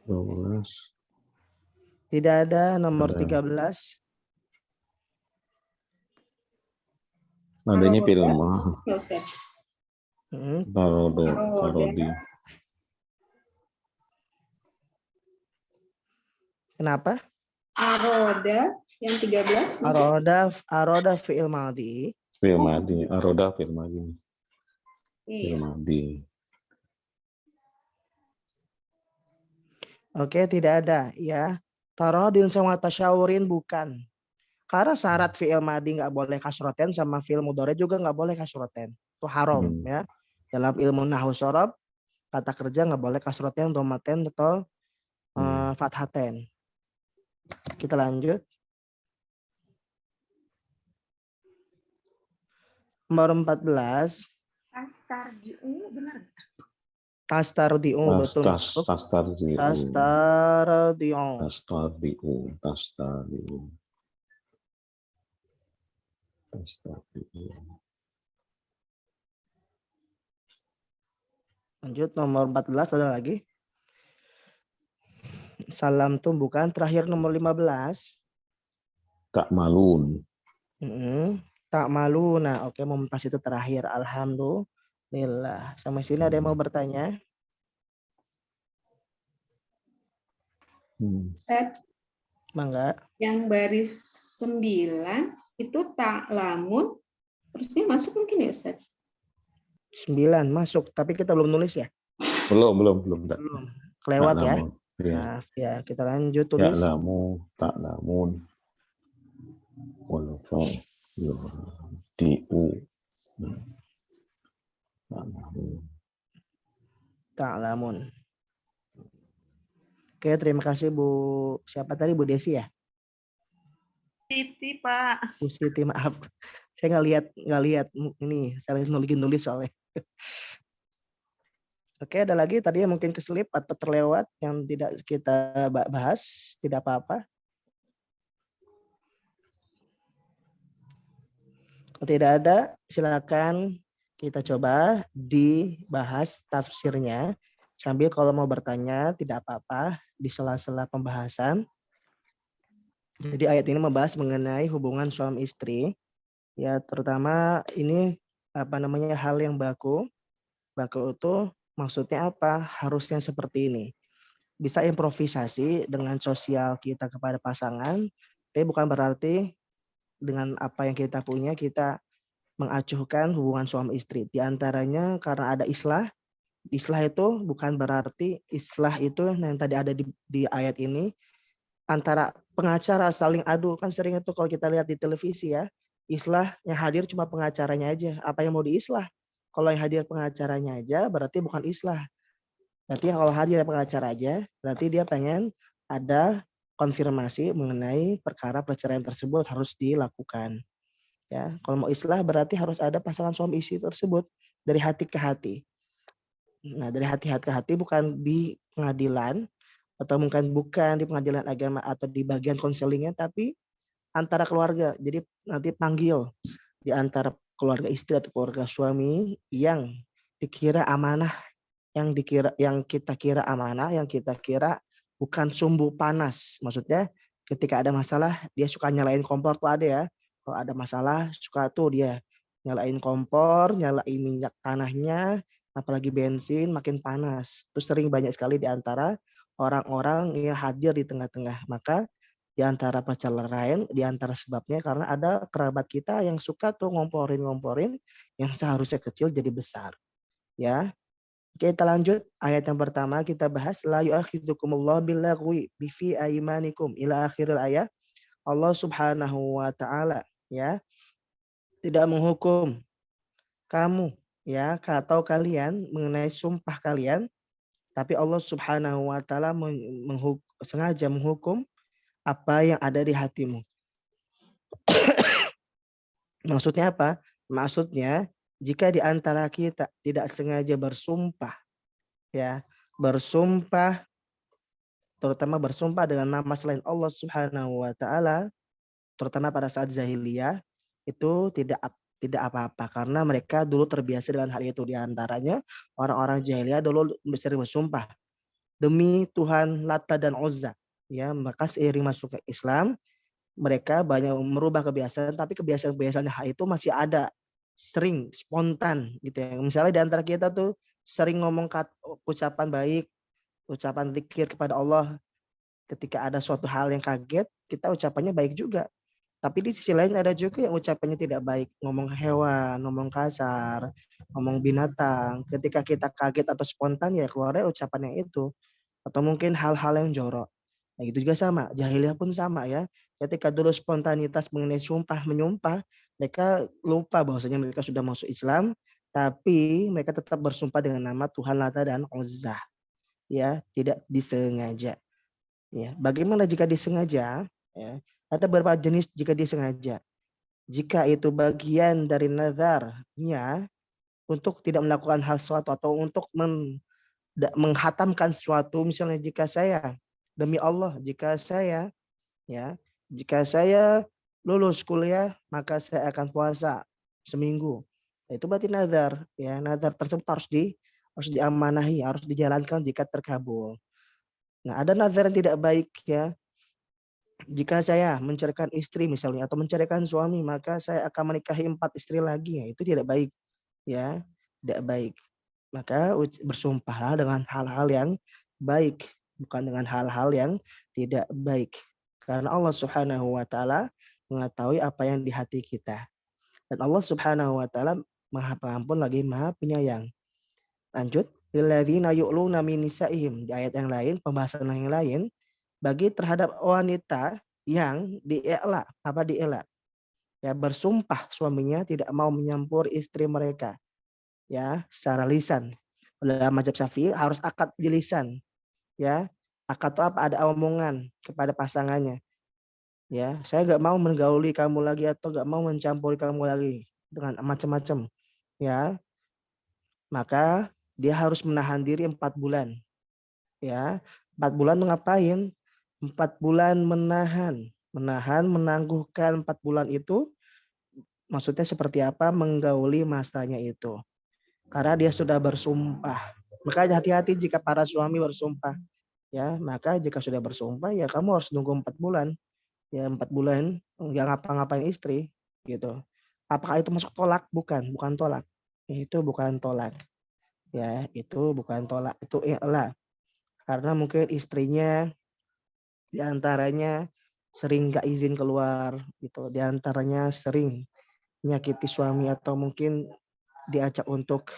[SPEAKER 4] 12.
[SPEAKER 2] Tidak ada. Nomor 13.
[SPEAKER 4] Adanya film. Parodi.
[SPEAKER 2] Kenapa?
[SPEAKER 5] Aroda yang 13.
[SPEAKER 2] Aroda fi'il madhi.
[SPEAKER 4] Fi'il madhi. Aroda fi'il madhi.
[SPEAKER 5] Iya.
[SPEAKER 2] Oke, tidak ada ya. Tarodin sama tasyawurin bukan. Karena syarat fi'il madhi nggak boleh kasroten sama fi'il mudhari juga nggak boleh kasroten. Itu haram ya. Dalam ilmu nahwu shorof kata kerja nggak boleh kasroten, dhammaten atau fathaten. Kita lanjut. Nomor 14.
[SPEAKER 3] Tastardiu, benar?
[SPEAKER 2] Tastardiu, betul. Tastardiu. Lanjut nomor 14 ada lagi. Salam tuh bukan. Terakhir nomor 15.
[SPEAKER 4] Ta'malun.
[SPEAKER 2] Ta'maluna. Oke, Mumtaz itu terakhir. Alhamdulillah. Sampai sini ada yang mau bertanya? Mangga.
[SPEAKER 5] Yang baris 9 itu ta'lamun. Terusnya masuk mungkin ya Ustaz?
[SPEAKER 2] 9 masuk, tapi kita belum nulis ya?
[SPEAKER 4] Belum.
[SPEAKER 2] Kelewat ya?
[SPEAKER 4] Ya.
[SPEAKER 2] Maaf ya, kita lanjut tulis.
[SPEAKER 4] Ta'lamun. Walaupun
[SPEAKER 2] Ta'lamun. Oke, terima kasih Bu. Siapa tadi, Bu Desi ya?
[SPEAKER 3] Siti, Pak.
[SPEAKER 2] Bu Siti, maaf. Saya nggak lihat ini. Saya nulis soalnya. Oke, ada lagi tadi yang mungkin keselip atau terlewat yang tidak kita bahas, tidak apa-apa. Kalau tidak ada, silakan kita coba dibahas tafsirnya. Sambil kalau mau bertanya tidak apa-apa di sela-sela pembahasan. Jadi ayat ini membahas mengenai hubungan suami istri, ya terutama ini hal yang baku. Baku itu maksudnya apa? Harusnya seperti ini. Bisa improvisasi dengan sosial kita kepada pasangan, tapi bukan berarti dengan apa yang kita punya kita mengacuhkan hubungan suami istri. Di antaranya karena ada islah. Islah itu bukan berarti islah itu yang tadi ada di ayat ini antara pengacara saling adu. Kan sering itu kalau kita lihat di televisi ya, islah yang hadir cuma pengacaranya aja. Apa yang mau diislah? Kalau yang hadir pengacaranya aja berarti bukan islah. Berarti kalau hadir pengacara aja berarti dia pengen ada konfirmasi mengenai perkara perceraian tersebut harus dilakukan. Ya, kalau mau islah berarti harus ada pasangan suami istri tersebut dari hati ke hati. Nah, dari hati ke hati bukan di pengadilan atau mungkin bukan di pengadilan agama atau di bagian konselingnya, tapi antara keluarga. Jadi nanti panggil di antara keluarga istri atau keluarga suami yang dikira amanah, yang kita kira amanah, yang kita kira bukan sumbu panas. Maksudnya ketika ada masalah dia suka nyalain kompor tuh ada ya. Kalau ada masalah suka tuh dia nyalain kompor, nyalain minyak tanahnya, apalagi bensin makin panas. Terus sering banyak sekali di antara orang-orang yang hadir di tengah-tengah. Maka di antara perceraian, di antara sebabnya karena ada kerabat kita yang suka tuh ngomporin yang seharusnya kecil jadi besar. Ya. Oke, kita lanjut ayat yang pertama kita bahas la yu'akhidukumullahu billaghwi fi aymanikum ila akhiril ayat. Allah Subhanahu wa taala ya tidak menghukum kamu ya atau kalian mengenai sumpah kalian, tapi Allah Subhanahu wa taala sengaja menghukum apa yang ada di hatimu. Maksudnya apa? Maksudnya jika di antara kita tidak sengaja bersumpah ya, bersumpah terutama bersumpah dengan nama selain Allah Subhanahu wa taala, terutama pada saat jahiliyah itu tidak apa-apa karena mereka dulu terbiasa dengan hal itu. Di antaranya orang-orang jahiliyah dulu sering bersumpah demi Tuhan Lata dan Uzza ya. Maka seiring masuk ke Islam mereka banyak merubah kebiasaan, tapi kebiasaan itu masih ada, sering spontan gitu ya. Misalnya di antara kita tuh sering ngomong ucapan baik, ucapan zikir kepada Allah. Ketika ada suatu hal yang kaget kita ucapannya baik juga. Tapi di sisi lain ada juga yang ucapannya tidak baik, ngomong hewan, ngomong kasar, ngomong binatang. Ketika kita kaget atau spontan ya keluarnya ucapan yang itu. Atau mungkin hal-hal yang jorok. Nah itu juga sama, jahiliyah pun sama ya. Ketika dulu spontanitas mengenai sumpah menyumpah, mereka lupa bahwasanya mereka sudah masuk Islam, tapi mereka tetap bersumpah dengan nama Tuhan Lata dan Uzza. Ya, tidak disengaja. Ya, bagaimana jika disengaja? Ya, ada beberapa jenis jika disengaja. Jika itu bagian dari nazarnya untuk tidak melakukan hal sesuatu atau untuk menghatamkan sesuatu, misalnya jika saya demi Allah, jika saya lulus kuliah maka saya akan puasa seminggu. Itu berarti nazar ya. Nazar tersebut harus diamanahi, harus dijalankan jika terkabul. Nah, ada nazar yang tidak baik ya. Jika saya menceraikan istri misalnya atau menceraikan suami maka saya akan menikahi 4 istri lagi ya, itu tidak baik ya, tidak baik. Maka bersumpahlah dengan hal-hal yang baik, bukan dengan hal-hal yang tidak baik. Karena Allah Subhanahu wa taala mengetahui apa yang di hati kita. Dan Allah Subhanahu wa taala Maha Pengampun lagi Maha Penyayang. Lanjut, lilladzina yu'luna min nisaihim, di ayat yang lain, pembahasan yang lain, bagi terhadap wanita yang diela ya, bersumpah suaminya tidak mau menyampur istri mereka ya secara lisan. Dalam mazhab Syafi'i harus akad di lisan ya. Akad itu apa? Ada omongan kepada pasangannya ya, saya nggak mau menggauli kamu lagi atau nggak mau mencampuri kamu lagi dengan macam-macam ya. Maka dia harus menahan diri 4 bulan ya. 4 bulan tuh ngapain? 4 bulan menangguhkan 4 bulan itu maksudnya seperti apa? Menggauli masanya itu. Karena dia sudah bersumpah. Maka hati-hati jika para suami bersumpah. Ya, maka jika sudah bersumpah ya kamu harus nunggu 4 bulan. ya 4 bulan nggak ngapa-ngapain istri gitu. Apakah itu masuk tolak? Bukan tolak. Itu bukan tolak. Ya, itu bukan tolak, itu i'la. Karena mungkin istrinya diantaranya sering nggak izin keluar gitu, diantaranya sering menyakiti suami atau mungkin diajak untuk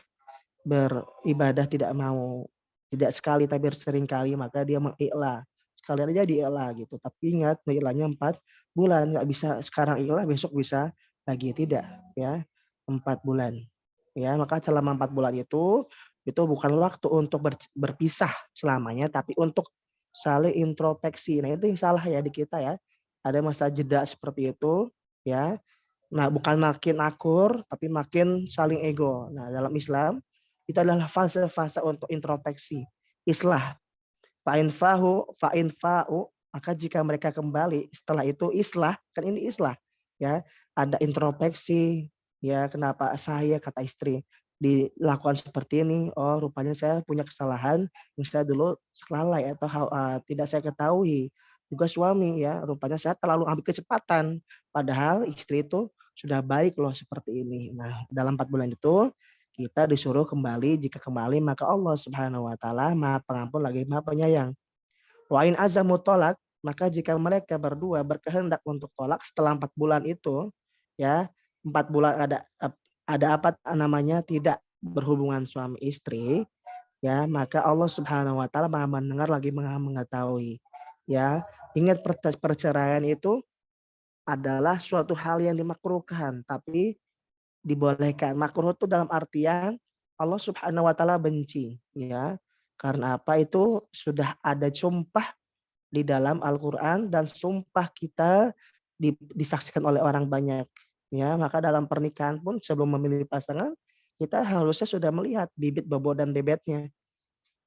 [SPEAKER 2] beribadah tidak mau, tidak sekali tapi sering kali, maka dia mengikla. Sekalian aja diikla gitu. Tapi ingat mengiklanya 4 bulan, nggak bisa sekarang ikla besok bisa lagi, tidak ya. 4 bulan. Ya, maka selama 4 bulan itu bukan waktu untuk berpisah selamanya, tapi untuk saling introspeksi. Nah, itu yang salah ya di kita ya. Ada masa jeda seperti itu ya. Nah, bukan makin akur, tapi makin saling ego. Nah, dalam Islam, itu adalah fase-fase untuk introspeksi. Islah. Fa'in fa'u, maka jika mereka kembali, setelah itu islah, kan ini islah. Ya, ada introspeksi, ya kenapa saya, kata istri, dilakukan seperti ini. Oh, rupanya saya punya kesalahan yang saya dulu lalai atau tidak saya ketahui. Juga suami ya, rupanya saya terlalu ambil kecepatan. Padahal istri itu sudah baik loh seperti ini. Nah, dalam 4 bulan itu kita disuruh kembali. Jika kembali maka Allah Subhanahu wa taala Maha Pengampun lagi Maha Penyayang. Wa in azamu tolak, maka jika mereka berdua berkehendak untuk tolak setelah 4 bulan itu, ya 4 bulan ada apa namanya tidak berhubungan suami istri, ya maka Allah Subhanahu wa taala Maha mendengar lagi Maha mengetahui. Ya, ingat perceraian itu adalah suatu hal yang dimakruhkan, tapi dibolehkan. Makruh itu dalam artian Allah Subhanahu wa taala benci, ya. Karena apa? Itu sudah ada sumpah di dalam Al-Qur'an dan sumpah kita disaksikan oleh orang banyak, ya. Maka dalam pernikahan pun sebelum memilih pasangan, kita harusnya sudah melihat bibit bobot dan bebetnya.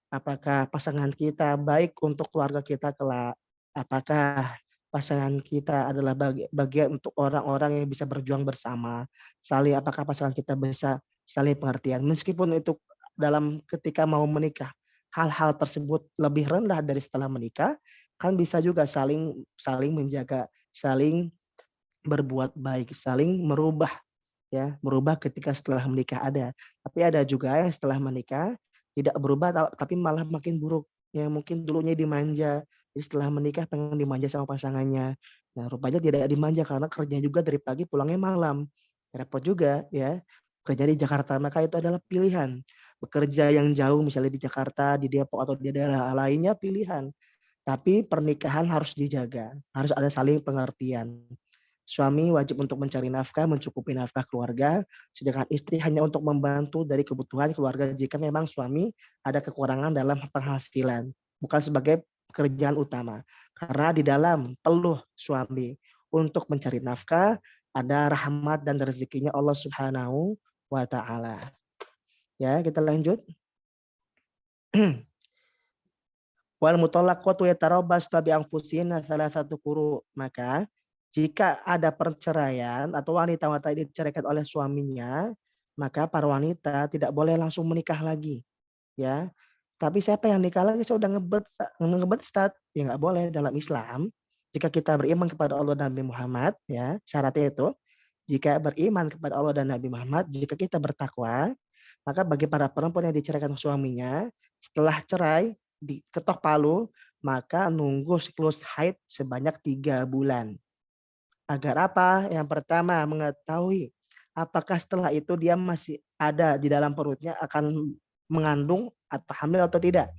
[SPEAKER 2] Apakah pasangan kita baik untuk keluarga kita kelak? Apakah pasangan kita adalah bagian untuk orang-orang yang bisa berjuang bersama? Apakah pasangan kita bisa saling pengertian? Meskipun itu dalam ketika mau menikah, hal-hal tersebut lebih rendah dari setelah menikah, kan bisa juga saling menjaga, saling berbuat baik, saling merubah, ya, merubah ketika setelah menikah ada. Tapi ada juga yang setelah menikah tidak berubah tapi malah makin buruk. Ya mungkin dulunya dimanja, jadi setelah menikah pengen dimanja sama pasangannya. Nah, rupanya tidak dimanja karena kerja juga dari pagi pulangnya malam. Repot juga ya. Kerja di Jakarta, maka itu adalah pilihan. Bekerja yang jauh misalnya di Jakarta, di Depok atau di daerah lainnya pilihan. Tapi pernikahan harus dijaga, harus ada saling pengertian. Suami wajib untuk mencari nafkah, mencukupi nafkah keluarga, sedangkan istri hanya untuk membantu dari kebutuhan keluarga jika memang suami ada kekurangan dalam penghasilan, bukan sebagai pekerjaan utama. Karena di dalam peluh suami untuk mencari nafkah, ada rahmat dan rezekinya Allah Subhanahu wa taala. Ya, kita lanjut. Wal mutallaqatu yatarabbasna bi anfusihinna salasatu quru. Maka jika ada perceraian atau wanita-wanita diceraikan oleh suaminya, maka para wanita tidak boleh langsung menikah lagi, ya. Tapi siapa yang nikah lagi sudah ngebet start, ya nggak boleh dalam Islam. Jika kita beriman kepada Allah dan Nabi Muhammad, ya syaratnya itu, jika beriman kepada Allah dan Nabi Muhammad, jika kita bertakwa, maka bagi para perempuan yang diceraikan suaminya, setelah cerai diketok palu, maka nunggu siklus haid sebanyak 3 bulan. Agar apa? Yang pertama, mengetahui apakah setelah itu dia masih ada di dalam perutnya akan mengandung atau hamil atau tidak.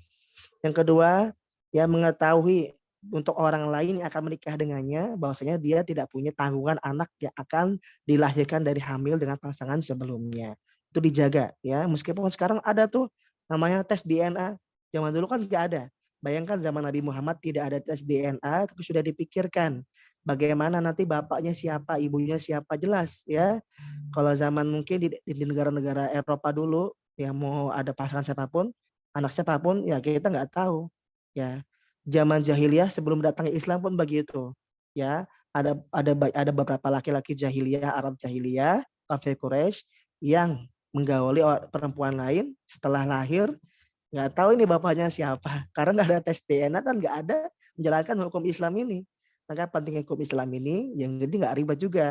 [SPEAKER 2] Yang kedua, ya mengetahui untuk orang lain yang akan menikah dengannya bahwasanya dia tidak punya tanggungan anak yang akan dilahirkan dari hamil dengan pasangan sebelumnya. Itu dijaga ya. Meskipun sekarang ada tuh namanya tes DNA. Zaman dulu kan tidak ada. Bayangkan zaman Nabi Muhammad tidak ada tes DNA, tapi sudah dipikirkan bagaimana nanti bapaknya siapa, ibunya siapa, jelas ya. Kalau zaman mungkin di negara-negara Eropa dulu, ya mau ada pasangan siapapun, anak siapapun, ya kita nggak tahu. Ya, zaman jahiliyah sebelum datangnya Islam pun begitu. Ya, ada beberapa laki-laki jahiliyah, Arab jahiliyah, kafir Quraisy yang menggauli perempuan lain setelah lahir, nggak tahu ini bapaknya siapa, karena nggak ada tes DNA dan nggak ada menjalankan hukum Islam ini. Maka pentingnya hukum Islam ini yang jadi nggak ribet juga.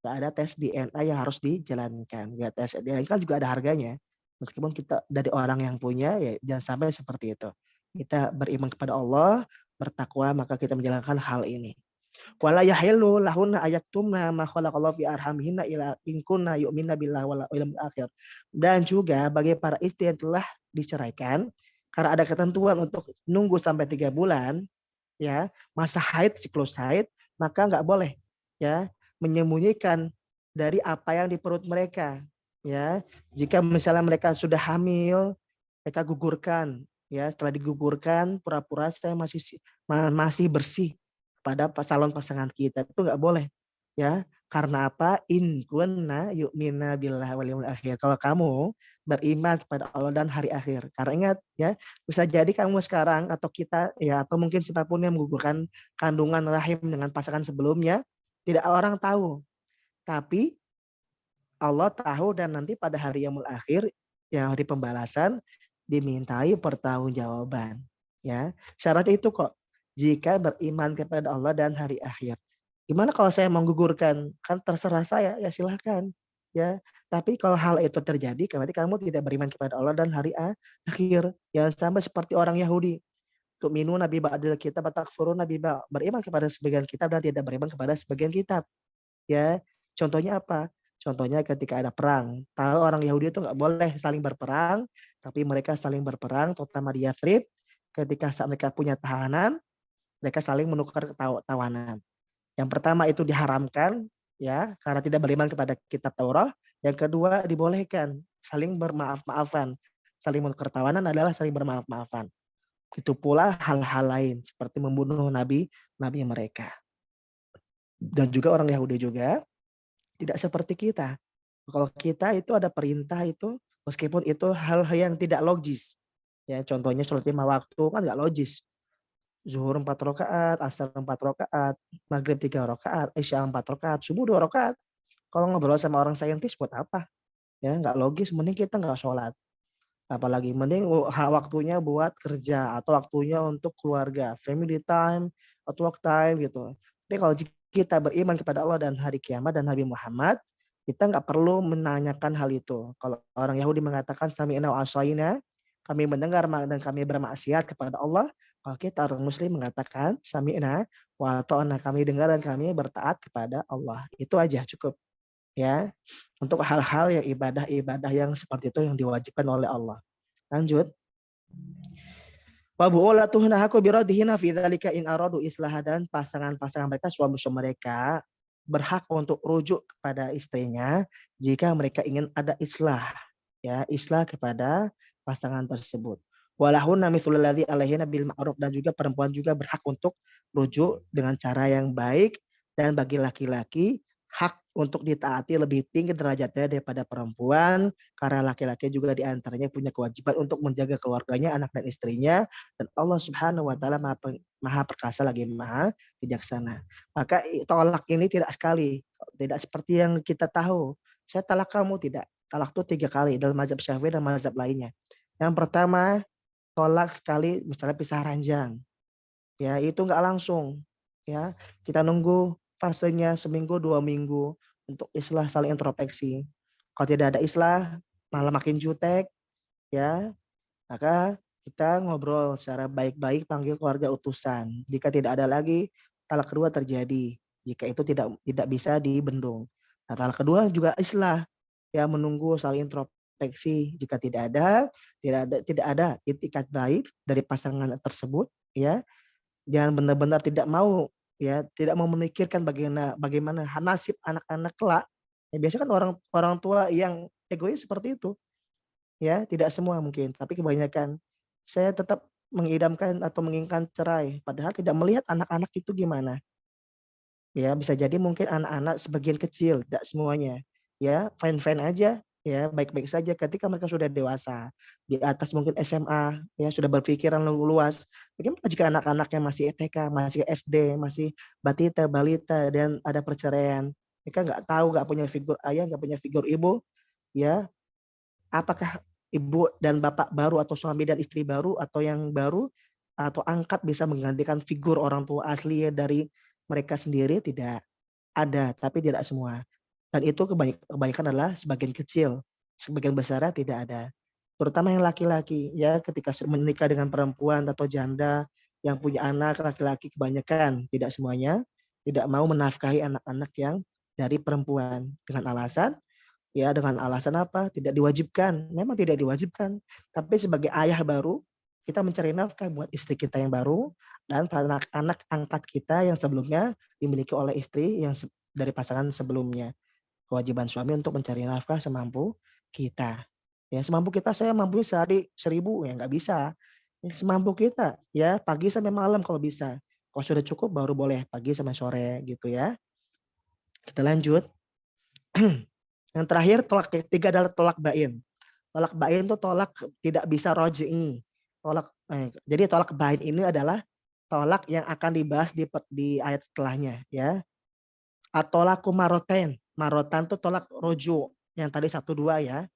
[SPEAKER 2] Nggak ada tes DNA yang harus dijalankan. Nggak tes DNA kan juga ada harganya. Meskipun kita dari orang yang punya, ya jangan sampai seperti itu. Kita beriman kepada Allah, bertakwa, maka kita menjalankan hal ini. Wala yahillu lahunna ayaktumna ma khalaqallahu fi arhamihinna ila in kunna yu'minna billahi wal yawmil akhir. Dan juga bagi para istri yang telah diceraikan, karena ada ketentuan untuk nunggu sampai 3 bulan, ya masa haid, siklus haid, maka nggak boleh ya menyembunyikan dari apa yang di perut mereka. Ya, jika misalnya mereka sudah hamil, mereka gugurkan. Ya, setelah digugurkan, pura-pura saya masih bersih pada calon pasangan kita, itu nggak boleh. Ya, karena apa? In kunna yu'minna billahi wal yawmil akhir. Kalau kamu beriman kepada Allah dan hari akhir. Karena ingat ya, bisa jadi kamu sekarang atau kita ya atau mungkin siapapun yang menggugurkan kandungan rahim dengan pasangan sebelumnya, tidak orang tahu. Tapi Allah tahu dan nanti pada hari yang akhir yang hari pembalasan dimintai pertanggungjawaban. Ya, syarat itu kok jika beriman kepada Allah dan hari akhir. Gimana kalau saya menggugurkan? Kan terserah saya, ya silahkan. Ya, tapi kalau hal itu terjadi, berarti kamu tidak beriman kepada Allah dan hari akhir. Jangan sampai seperti orang Yahudi. Tu'minu nabi ba'dil kitab batakfurun nabi beriman kepada sebagian kitab dan tidak beriman kepada sebagian kitab. Ya, contohnya apa? Contohnya ketika ada perang. Tahu orang Yahudi itu nggak boleh saling berperang, tapi mereka saling berperang, terutama di Yathrib. Ketika saat mereka punya tahanan, mereka saling menukar tawanan. Yang pertama itu diharamkan, ya, karena tidak beriman kepada kitab Taurat. Yang kedua dibolehkan, saling bermaaf-maafan. Saling menukar tawanan adalah saling bermaaf-maafan. Itu pula hal-hal lain seperti membunuh nabi mereka. Dan juga orang Yahudi juga tidak seperti kita. Kalau kita itu ada perintah itu, meskipun itu hal yang tidak logis. Ya, contohnya sholat 5 waktu kan nggak logis. Zuhur 4 rakaat, asar 4 rakaat, maghrib 3 rakaat, isya 4 rakaat, subuh 2 rakaat. Kalau ngobrol sama orang saintis buat apa? Ya, nggak logis, mending kita nggak sholat. Apalagi mending waktunya buat kerja atau waktunya untuk keluarga, family time atau work time gitu. Tapi kalau kita beriman kepada Allah dan hari kiamat dan Nabi Muhammad, kita nggak perlu menanyakan hal itu. Kalau orang Yahudi mengatakan sami'na wa asaina, kami mendengar dan kami bermaksiat kepada Allah. Kalau kita orang Muslim mengatakan sami'na wa ta'ana, kami dengar dan kami bertaat kepada Allah. Itu aja cukup. Ya, untuk hal-hal yang ibadah yang seperti itu yang diwajibkan oleh Allah. Lanjut. Wa bu'ulatuhunna haqqu biradihina fi dzalika in aradu islaha, dan pasangan-pasangan mereka, suami-suami mereka berhak untuk rujuk kepada istrinya jika mereka ingin ada islah, ya, islah kepada pasangan tersebut. Walahunna mithlul ladzi alaihinna bil ma'ruf, dan juga perempuan juga berhak untuk rujuk dengan cara yang baik, dan bagi laki-laki hak untuk ditaati lebih tinggi derajatnya daripada perempuan, karena laki-laki juga diantaranya punya kewajiban untuk menjaga keluarganya, anak dan istrinya, dan Allah Subhanahu wa taala maha perkasa lagi maha bijaksana. Maka tolak ini tidak sekali, tidak seperti yang kita tahu. Saya talak kamu, tidak. Talak itu 3 kali dalam mazhab Syafi'i dan mazhab lainnya. Yang pertama, tolak sekali, misalnya pisah ranjang. Ya, itu enggak langsung. Ya, kita nunggu fasenya seminggu 2 minggu untuk islah, saling introspeksi. Kalau tidak ada islah, malah makin jutek, ya, maka kita ngobrol secara baik-baik, panggil keluarga utusan. Jika tidak ada lagi, talak kedua terjadi. Jika itu tidak bisa dibendung. Nah, talak kedua juga islah, ya, menunggu saling introspeksi. Jika tidak ada itikat baik dari pasangan tersebut, ya, jangan benar-benar tidak mau, ya, tidak mau memikirkan bagaimana nasib anak-anak kelak. Ya, biasanya kan orang tua yang egois seperti itu. Ya, tidak semua mungkin, tapi kebanyakan. Saya tetap mengidamkan atau menginginkan cerai, padahal tidak melihat anak-anak itu gimana. Ya, bisa jadi mungkin anak-anak sebagian kecil, tidak semuanya. Ya, fine-fine aja, ya, baik-baik saja ketika mereka sudah dewasa, di atas mungkin SMA, ya, sudah berpikiran luas. Bagaimana jika anak-anaknya masih TK, masih SD, masih balita, dan ada perceraian? Mereka nggak tahu, nggak punya figur ayah, nggak punya figur ibu, ya. Apakah ibu dan bapak baru atau suami dan istri baru atau yang baru atau angkat bisa menggantikan figur orang tua asli dari mereka sendiri tidak ada, tapi tidak semua. Dan itu kebanyakan adalah sebagian kecil, sebagian besarnya tidak ada. Terutama yang laki-laki, ya ketika menikah dengan perempuan atau janda yang punya anak laki-laki kebanyakan, tidak semuanya, tidak mau menafkahi anak-anak yang dari perempuan dengan alasan apa? Tidak diwajibkan. Memang tidak diwajibkan, tapi sebagai ayah baru kita mencari nafkah buat istri kita yang baru dan anak-anak angkat kita yang sebelumnya dimiliki oleh istri yang dari pasangan sebelumnya. Kewajiban suami untuk mencari nafkah semampu kita. Ya semampu kita, saya mampu sehari 1.000 ya nggak bisa. Ya, semampu kita ya pagi sampai malam kalau bisa. Kalau sudah cukup baru boleh pagi sampai sore gitu ya. Kita lanjut. Yang terakhir tolak ketiga adalah tolak bain. Tolak bain itu tolak tidak bisa roj'i. Jadi tolak bain ini adalah tolak yang akan dibahas di ayat setelahnya ya. Atolaku maroten. Marotan itu tolak roju yang tadi 1, 2 ya.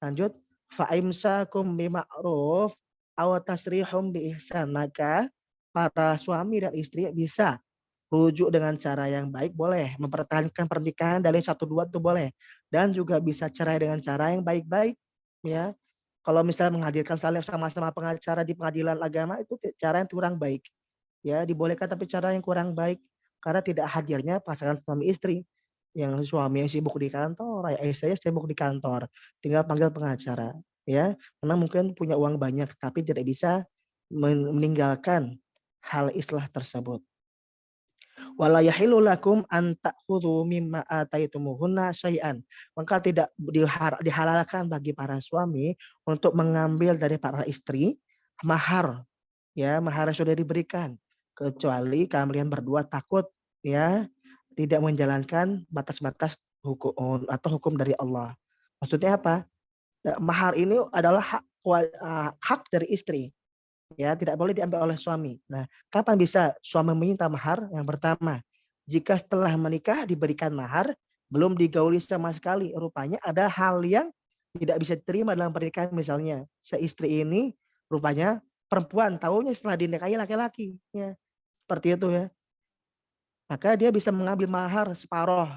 [SPEAKER 2] Lanjut, fa'imsakum bima'ruf aw tasrihum biihsan. Maka para suami dan istri bisa rujuk dengan cara yang baik boleh, mempertahankan pernikahan dari 1, 2 itu boleh, dan juga bisa cerai dengan cara yang baik-baik ya. Kalau misalnya menghadirkan saling sama-sama pengacara di pengadilan agama itu cara yang kurang baik ya, dibolehkan tapi cara yang kurang baik karena tidak hadirnya pasangan suami istri. Yang suaminya sibuk di kantor, istrinya sibuk di kantor, tinggal panggil pengacara ya. Memang mungkin punya uang banyak tapi tidak bisa meninggalkan hal islah tersebut. Wala yahilu lakum an ta'khudhu mimma ataitumuhunna syai'an. Maka tidak dihalalkan bagi para suami untuk mengambil dari para istri mahar ya, mahar yang sudah diberikan, kecuali kalian berdua takut ya tidak menjalankan batas-batas hukum atau hukum dari Allah. Maksudnya apa? Mahar ini adalah hak dari istri. Ya, tidak boleh diambil oleh suami. Nah, kapan bisa suami meminta mahar? Yang pertama, jika setelah menikah diberikan mahar, belum digauli sama sekali. Rupanya ada hal yang tidak bisa diterima dalam pernikahan. Misalnya, seistri ini rupanya perempuan, taunya setelah dinikahi laki-laki. Ya, seperti itu ya. Maka dia bisa mengambil mahar separoh.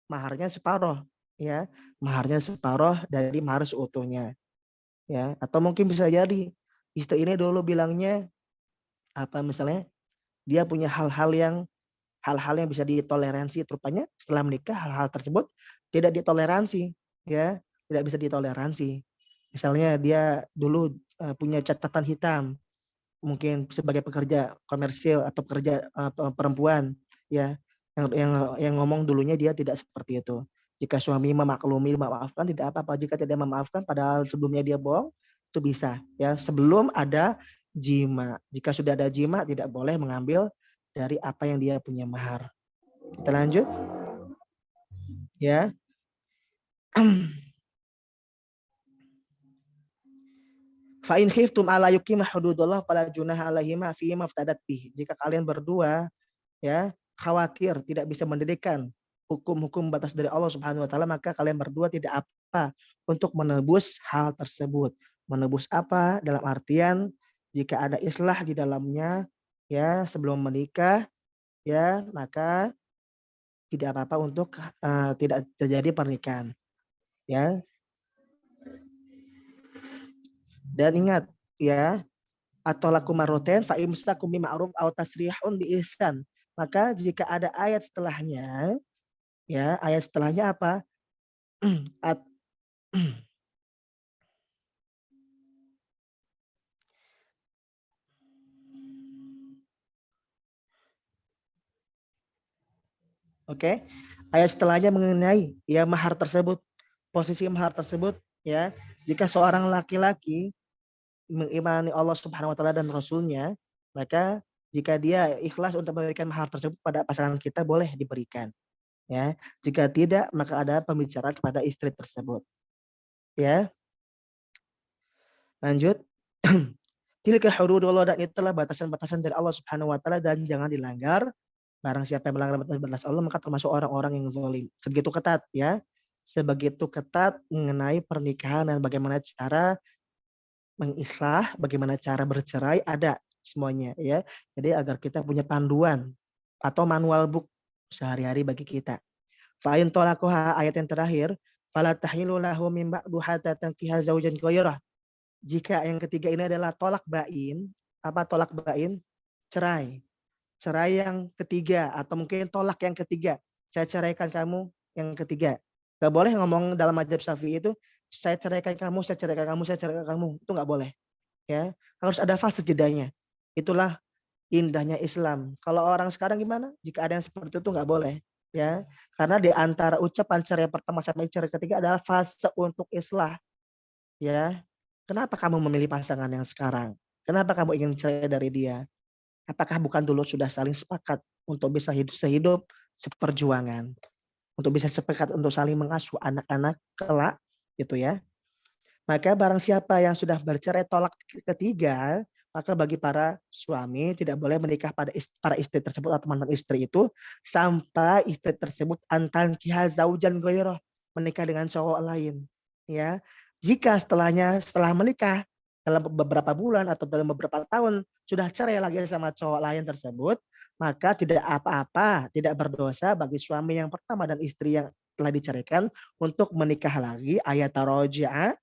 [SPEAKER 2] Maharnya separoh. Ya, maharnya separoh dari mahar seutuhnya. Ya, atau mungkin bisa jadi istri ini dulu bilangnya apa misalnya dia punya hal-hal yang bisa ditoleransi, rupanya setelah menikah hal-hal tersebut tidak ditoleransi ya, tidak bisa ditoleransi. Misalnya dia dulu punya catatan hitam mungkin sebagai pekerja komersil atau pekerja perempuan ya, yang ngomong dulunya dia tidak seperti itu. Jika suami memaklumi, memaafkan tidak apa-apa. Jika tidak memaafkan padahal sebelumnya dia bohong, itu bisa ya, sebelum ada jima. Jika sudah ada jima tidak boleh mengambil dari apa yang dia punya mahar. Kita lanjut ya. Fa in khiftum ala yuqima hududallah fala junaha alaihima fi ma iftadat bih. Jika kalian berdua ya khawatir tidak bisa mendirikan hukum-hukum batas dari Allah Subhanahu wa taala, maka kalian berdua tidak apa untuk menebus hal tersebut. Menebus apa? Dalam artian jika ada islah di dalamnya ya sebelum menikah ya, maka tidak apa-apa untuk tidak terjadi pernikahan ya. Dan ingat ya, atolaku maroten fa imsakum bima'ruf aw tasrihun bi ihsan. Maka jika ada ayat setelahnya ya, ayat setelahnya apa? Oke. Ayat setelahnya mengenai ya mahar tersebut, posisi mahar tersebut ya. Jika seorang laki-laki mengimani Allah Subhanahu wa taala dan Rasulnya, maka jika dia ikhlas untuk memberikan mahar tersebut pada pasangan kita boleh diberikan. Ya, jika tidak maka ada pembicaraan kepada istri tersebut. Ya. Lanjut. Tilka hududullah, dan itulah batasan-batasan dari Allah Subhanahu wa taala dan jangan dilanggar. Barang siapa yang melanggar batas Allah maka termasuk orang-orang yang zalim. Sebegitu ketat ya. Sebegitu ketat mengenai pernikahan dan bagaimana cara mengislah, bagaimana cara bercerai, ada semuanya ya. Jadi agar kita punya panduan atau manual book sehari-hari bagi kita. Fa in talaqaha, ayat yang terakhir, fala tahillu lahu min ba'du hatta tankiha zaujan ghairah. Jika yang ketiga ini adalah tolak bain, apa tolak bain? Cerai. Cerai yang ketiga atau mungkin tolak yang ketiga. Saya ceraikan kamu yang ketiga. Gak boleh ngomong dalam mazhab Syafi'i itu saya ceraikan kamu, saya ceraikan kamu, saya ceraikan kamu. Itu gak boleh. Ya, harus ada fase jedanya. Itulah indahnya Islam. Kalau orang sekarang gimana? Jika ada yang seperti itu nggak boleh, ya. Karena di antara ucapan cerai pertama sampai cerai ketiga adalah fase untuk islah, ya. Kenapa kamu memilih pasangan yang sekarang? Kenapa kamu ingin cerai dari dia? Apakah bukan dulu sudah saling sepakat untuk bisa sehidup seperjuangan, untuk bisa sepakat untuk saling mengasuh anak-anak kelak, gitu ya? Maka barang siapa yang sudah bercerai tolak ketiga, maka bagi para suami tidak boleh menikah pada para istri tersebut atau mantan istri itu sampai istri tersebut antan kiha zaujan ghairah, menikah dengan cowok lain, ya. Jika setelah menikah dalam beberapa bulan atau dalam beberapa tahun sudah cerai lagi sama cowok lain tersebut, maka tidak apa-apa, tidak berdosa bagi suami yang pertama dan istri yang telah diceraikan untuk menikah lagi, ayat raji'ah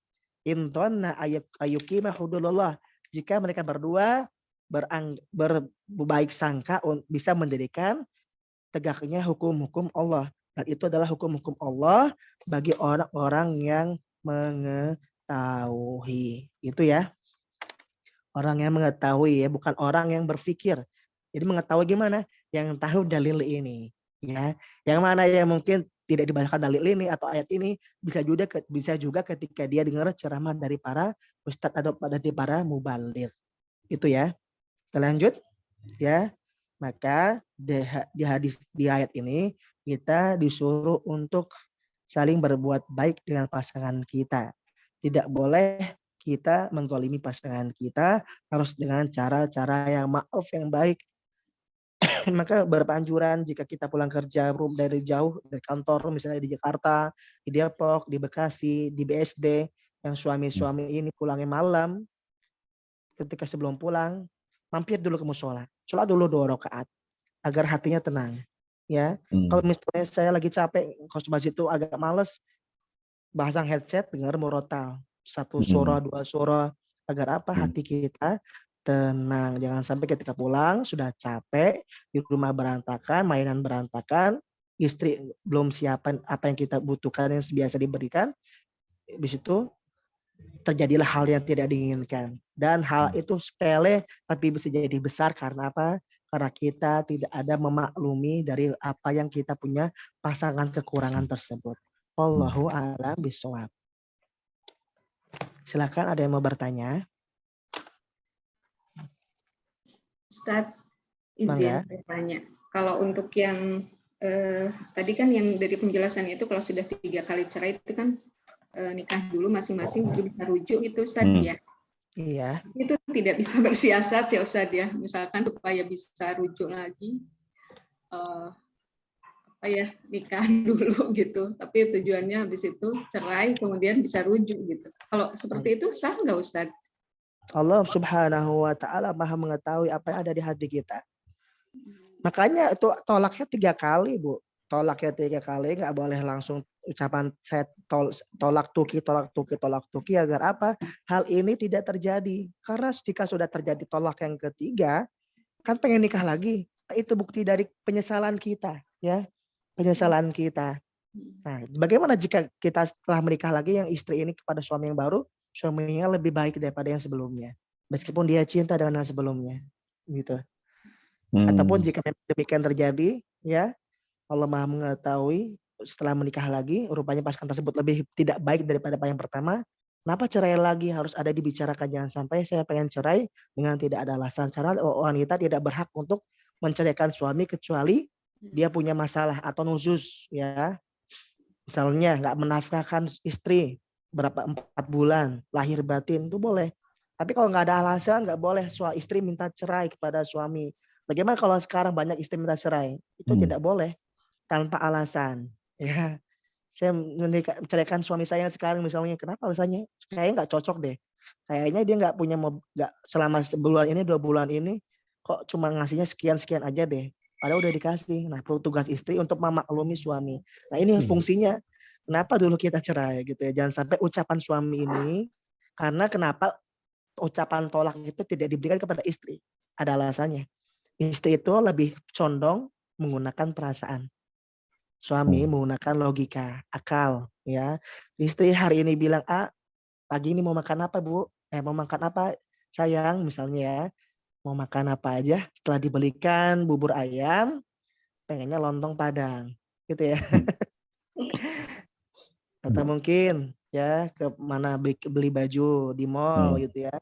[SPEAKER 2] intonna ayyukima hududullah, jika mereka berdua berbaik sangka bisa mendirikan tegaknya hukum-hukum Allah, dan itu adalah hukum-hukum Allah bagi orang-orang yang mengetahui. Itu ya, orang yang mengetahui ya, bukan orang yang berpikir. Jadi mengetahui gimana? Yang tahu dalil ini, ya. Yang mana yang mungkin tidak dibacakan dalil ini atau ayat ini, bisa juga ketika dia dengar ceramah dari para ustadz atau dari para mubaligh. Itu ya. Kita lanjut ya. Maka di ayat ini kita disuruh untuk saling berbuat baik dengan pasangan kita. Tidak boleh kita menggolimi pasangan kita, harus dengan cara-cara yang ma'ruf, yang baik. Maka berpanjuran jika kita pulang kerja dari jauh dari kantor, misalnya di Jakarta, di Depok, di Bekasi, di BSD, yang suami-suami ini pulangnya malam, ketika sebelum pulang mampir dulu ke musola, sholat dulu 2 rakaat agar hatinya tenang, ya. Kalau misalnya saya lagi capek, khotbah itu agak males, pasang headset, dengar murotal 1 surah 2 surah, agar apa? Hati kita tenang. Jangan sampai ketika pulang sudah capek, di rumah berantakan, mainan berantakan, istri belum siapin apa yang kita butuhkan yang biasa diberikan, di situ terjadilah hal yang tidak diinginkan. Dan hal itu sepele tapi bisa jadi besar karena apa? Karena kita tidak ada memaklumi dari apa yang kita punya pasangan kekurangan tersebut. Wallahu a'lam bishawab. Silakan, ada yang mau bertanya?
[SPEAKER 5] Ustadz, izin bertanya. Kalau untuk yang tadi kan yang dari penjelasan itu kalau sudah 3 kali cerai itu kan nikah dulu masing-masing baru bisa rujuk itu Ustadz ya.
[SPEAKER 2] Iya.
[SPEAKER 5] Itu tidak bisa bersiasat ya Ustadz ya. Misalkan supaya bisa rujuk lagi nikah dulu gitu. Tapi tujuannya habis itu cerai kemudian bisa rujuk gitu. Kalau seperti itu sah nggak Ustadz?
[SPEAKER 2] Allah Subhanahu wa ta'ala Maha mengetahui apa yang ada di hati kita. Makanya itu tolaknya 3 kali, Bu. Tolaknya 3 kali, nggak boleh langsung ucapan saya tolak tuki agar apa? Hal ini tidak terjadi. Karena jika sudah terjadi tolak yang ketiga, kan pengen nikah lagi. Itu bukti dari penyesalan kita, ya. Penyesalan kita. Nah, bagaimana jika kita setelah menikah lagi yang istri ini kepada suami yang baru, suaminya lebih baik daripada yang sebelumnya, meskipun dia cinta dengan yang sebelumnya, gitu. Ataupun jika demikian terjadi, ya Allah Maha mengetahui setelah menikah lagi, rupanya pasangan tersebut lebih tidak baik daripada yang pertama. Kenapa cerai lagi? Harus ada dibicarakan. Jangan sampai saya pengen cerai dengan tidak ada alasan, karena wanita tidak berhak untuk menceraikan suami kecuali dia punya masalah atau nuzuz, ya. Misalnya nggak menafkahkan istri berapa 4 bulan, lahir batin, itu boleh. Tapi kalau nggak ada alasan, nggak boleh istri minta cerai kepada suami. Bagaimana kalau sekarang banyak istri minta cerai? Itu tidak boleh tanpa alasan. Ya, saya menceraikan suami saya sekarang misalnya, kenapa alasannya? Kayaknya nggak cocok deh. Kayaknya dia nggak punya, nggak selama sebulan ini 2 bulan ini kok cuma ngasihnya sekian aja deh. padahal udah dikasih. Nah, tugas istri untuk memaklumi suami. Nah, ini fungsinya. Kenapa dulu kita cerai gitu ya? Jangan sampai ucapan suami ini, karena kenapa ucapan tolak itu tidak diberikan kepada istri? Ada alasannya. Istri itu lebih condong menggunakan perasaan. Suami menggunakan logika, akal, ya. Istri hari ini bilang A, pagi ini mau makan apa, Bu? Mau makan apa, sayang, misalnya ya. Mau makan apa aja, setelah dibelikan bubur ayam, pengennya lontong Padang, gitu ya. Atau mungkin ya ke mana beli baju di mall gitu ya.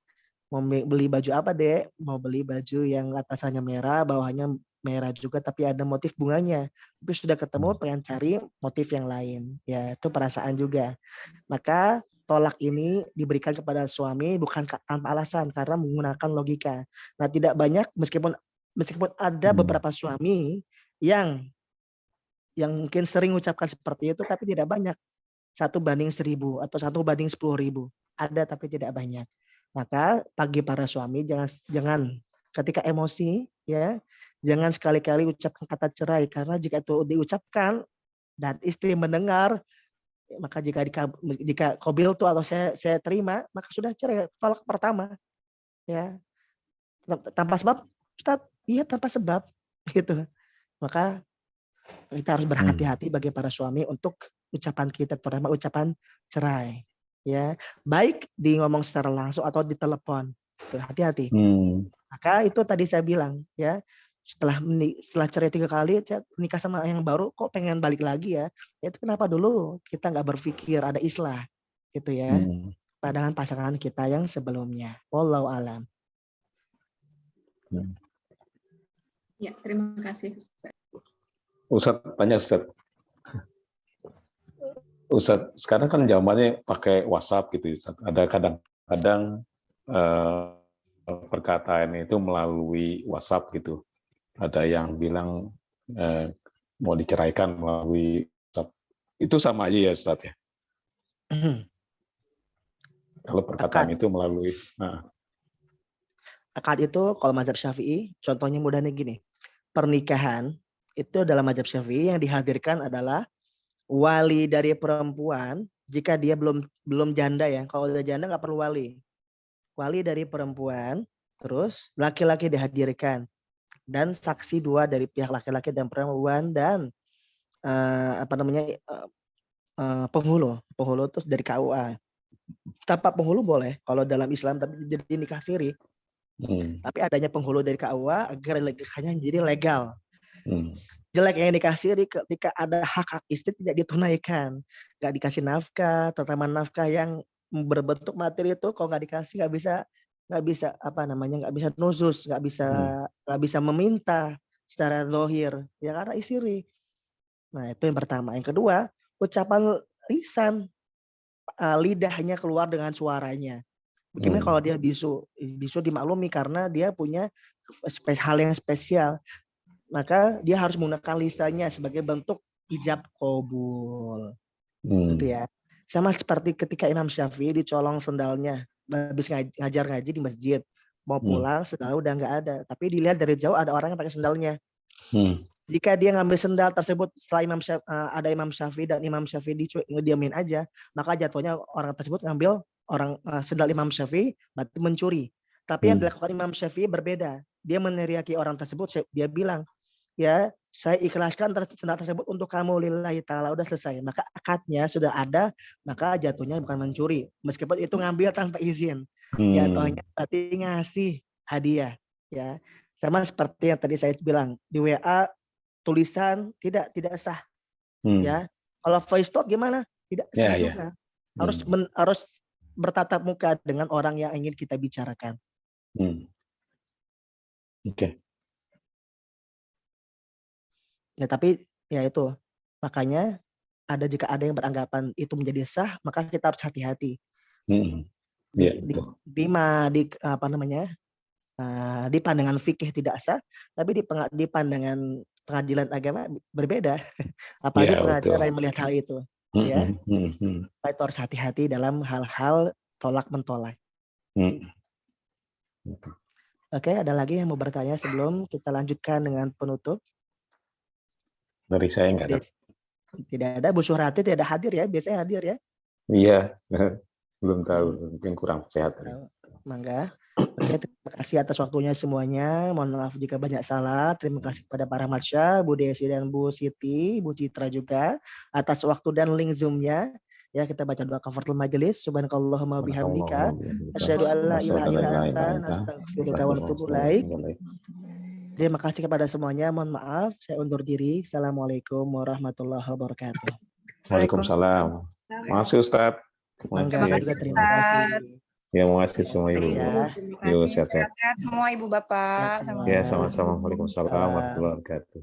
[SPEAKER 2] Mau beli baju apa, Dek? Mau beli baju yang atasannya merah, bawahnya merah juga tapi ada motif bunganya. Tapi sudah ketemu pengen cari motif yang lain. Ya, itu perasaan juga. Maka tolak ini diberikan kepada suami bukan tanpa alasan karena menggunakan logika. Nah, tidak banyak meskipun ada beberapa suami yang mungkin sering ucapkan seperti itu tapi tidak banyak. 1:1000 atau 1:10.000. Ada tapi tidak banyak. Maka bagi para suami jangan ketika emosi ya, jangan sekali-kali ucapkan kata cerai karena jika itu diucapkan dan istri mendengar, maka jika qabiltu atau saya terima, maka sudah cerai, tolak pertama. Ya. Tanpa sebab, Ustaz, iya tanpa sebab gitu. Maka kita harus berhati-hati bagi para suami untuk ucapan kita, terutama ucapan cerai. Ya, baik di ngomong secara langsung atau di telepon. Hati-hati. Maka itu tadi saya bilang ya, setelah cerai 3 kali, nikah sama yang baru kok pengen balik lagi ya. Itu kenapa dulu kita nggak berpikir ada islah gitu ya. Pandangan pasangan kita yang sebelumnya. Wallahu alam.
[SPEAKER 5] Ya, terima kasih Ustaz.
[SPEAKER 4] Ustaz, tanya Ustaz. Ustaz, sekarang kan zamannya pakai WhatsApp gitu, Ustaz. Ada kadang-kadang perkataan itu melalui WhatsApp gitu. Ada yang bilang mau diceraikan melalui WhatsApp. Itu sama aja ya, Ustaz ya? Kalau perkataan itu melalui...
[SPEAKER 2] Akad itu kalau mazhab Syafi'i, contohnya mudahnya gini. Pernikahan itu dalam mazhab Syafi'i yang dihadirkan adalah wali dari perempuan jika dia belum janda ya. Kalau udah janda nggak perlu wali. Wali dari perempuan, terus laki-laki dihadirkan dan saksi 2 dari pihak laki-laki dan perempuan dan penghulu. Penghulu terus dari KUA. Tanpa penghulu boleh kalau dalam Islam tapi jadi nikah siri. Tapi adanya penghulu dari KUA agar nikahnya jadi legal. Jelek yang dikasih ketika ada hak istri tidak ditunaikan, nggak dikasih nafkah, terutama nafkah yang berbentuk materi itu kalau nggak dikasih nggak bisa nggak bisa nuzus, nggak bisa meminta secara zahir ya karena istri. Nah itu yang pertama. Yang kedua, ucapan lisan, lidahnya keluar dengan suaranya. Bagaimana kalau dia bisu dimaklumi karena dia punya hal yang spesial. Maka dia harus menggunakan lisannya sebagai bentuk ijab qabul. Gitu ya. Sama seperti ketika Imam Syafi'i dicolong sendalnya habis ngajar ngaji di masjid. Mau pulang sendal udah nggak ada, tapi dilihat dari jauh ada orang yang pakai sendalnya. Jika dia ngambil sendal tersebut setelah ada Imam Syafi'i dan Imam Syafi'i ngediamin aja, maka jatuhnya orang tersebut ngambil sendal Imam Syafi'i berarti mencuri. Tapi yang dilakukan Imam Syafi'i berbeda. Dia meneriaki orang tersebut, dia bilang, ya saya ikhlaskan sendal tersebut untuk kamu lillahi ta'ala, udah selesai. Maka akadnya sudah ada, maka jatuhnya bukan mencuri. Meskipun itu ngambil tanpa izin. Jatuhnya berarti ngasih hadiah. Ya, sama seperti yang tadi saya bilang, di WA tulisan tidak sah. Ya, kalau voice talk gimana? Tidak sah juga. Harus bertatap muka dengan orang yang ingin kita bicarakan.
[SPEAKER 4] Oke.
[SPEAKER 2] Ya, tapi ya itu makanya jika ada yang beranggapan itu menjadi sah, maka kita harus hati-hati. Di pandangan fikih tidak sah, tapi di pandangan pengadilan agama berbeda. Apalagi pengacara yang melihat hal itu. Ya, itu harus hati-hati dalam hal-hal tolak mentolak. Oke, ada lagi yang mau bertanya sebelum kita lanjutkan dengan penutup?
[SPEAKER 4] Dari saya nggak ada.
[SPEAKER 2] Tidak ada. Bu Suhrati tidak hadir ya, biasanya hadir ya.
[SPEAKER 4] Iya, belum tahu, mungkin kurang sehat.
[SPEAKER 2] Mangga. Oke, terima kasih atas waktunya semuanya. Mohon maaf jika banyak salah. Terima kasih kepada para Matsya, Bu Desi dan Bu Siti, Bu Citra juga atas waktu dan link Zoom-nya. Ya, kita baca doa kafaratul majelis. Subhanakallahumma bihamdika asyhadu an la ilaha illa anta astaghfiruka wa atubu ilaik. Terima kasih kepada semuanya. Mohon maaf, saya undur diri. Assalamualaikum warahmatullahi wabarakatuh.
[SPEAKER 4] Waalaikumsalam. Makasih Ustadz.
[SPEAKER 2] Mangga juga terima kasih.
[SPEAKER 4] Ya, makasih semua Ibu.
[SPEAKER 2] Ya.
[SPEAKER 4] Yuk, sehat-sehat.
[SPEAKER 1] Sehat semua Ibu Bapak.
[SPEAKER 2] Sehat semua.
[SPEAKER 4] Ya, sama-sama. Waalaikumsalam warahmatullahi wabarakatuh.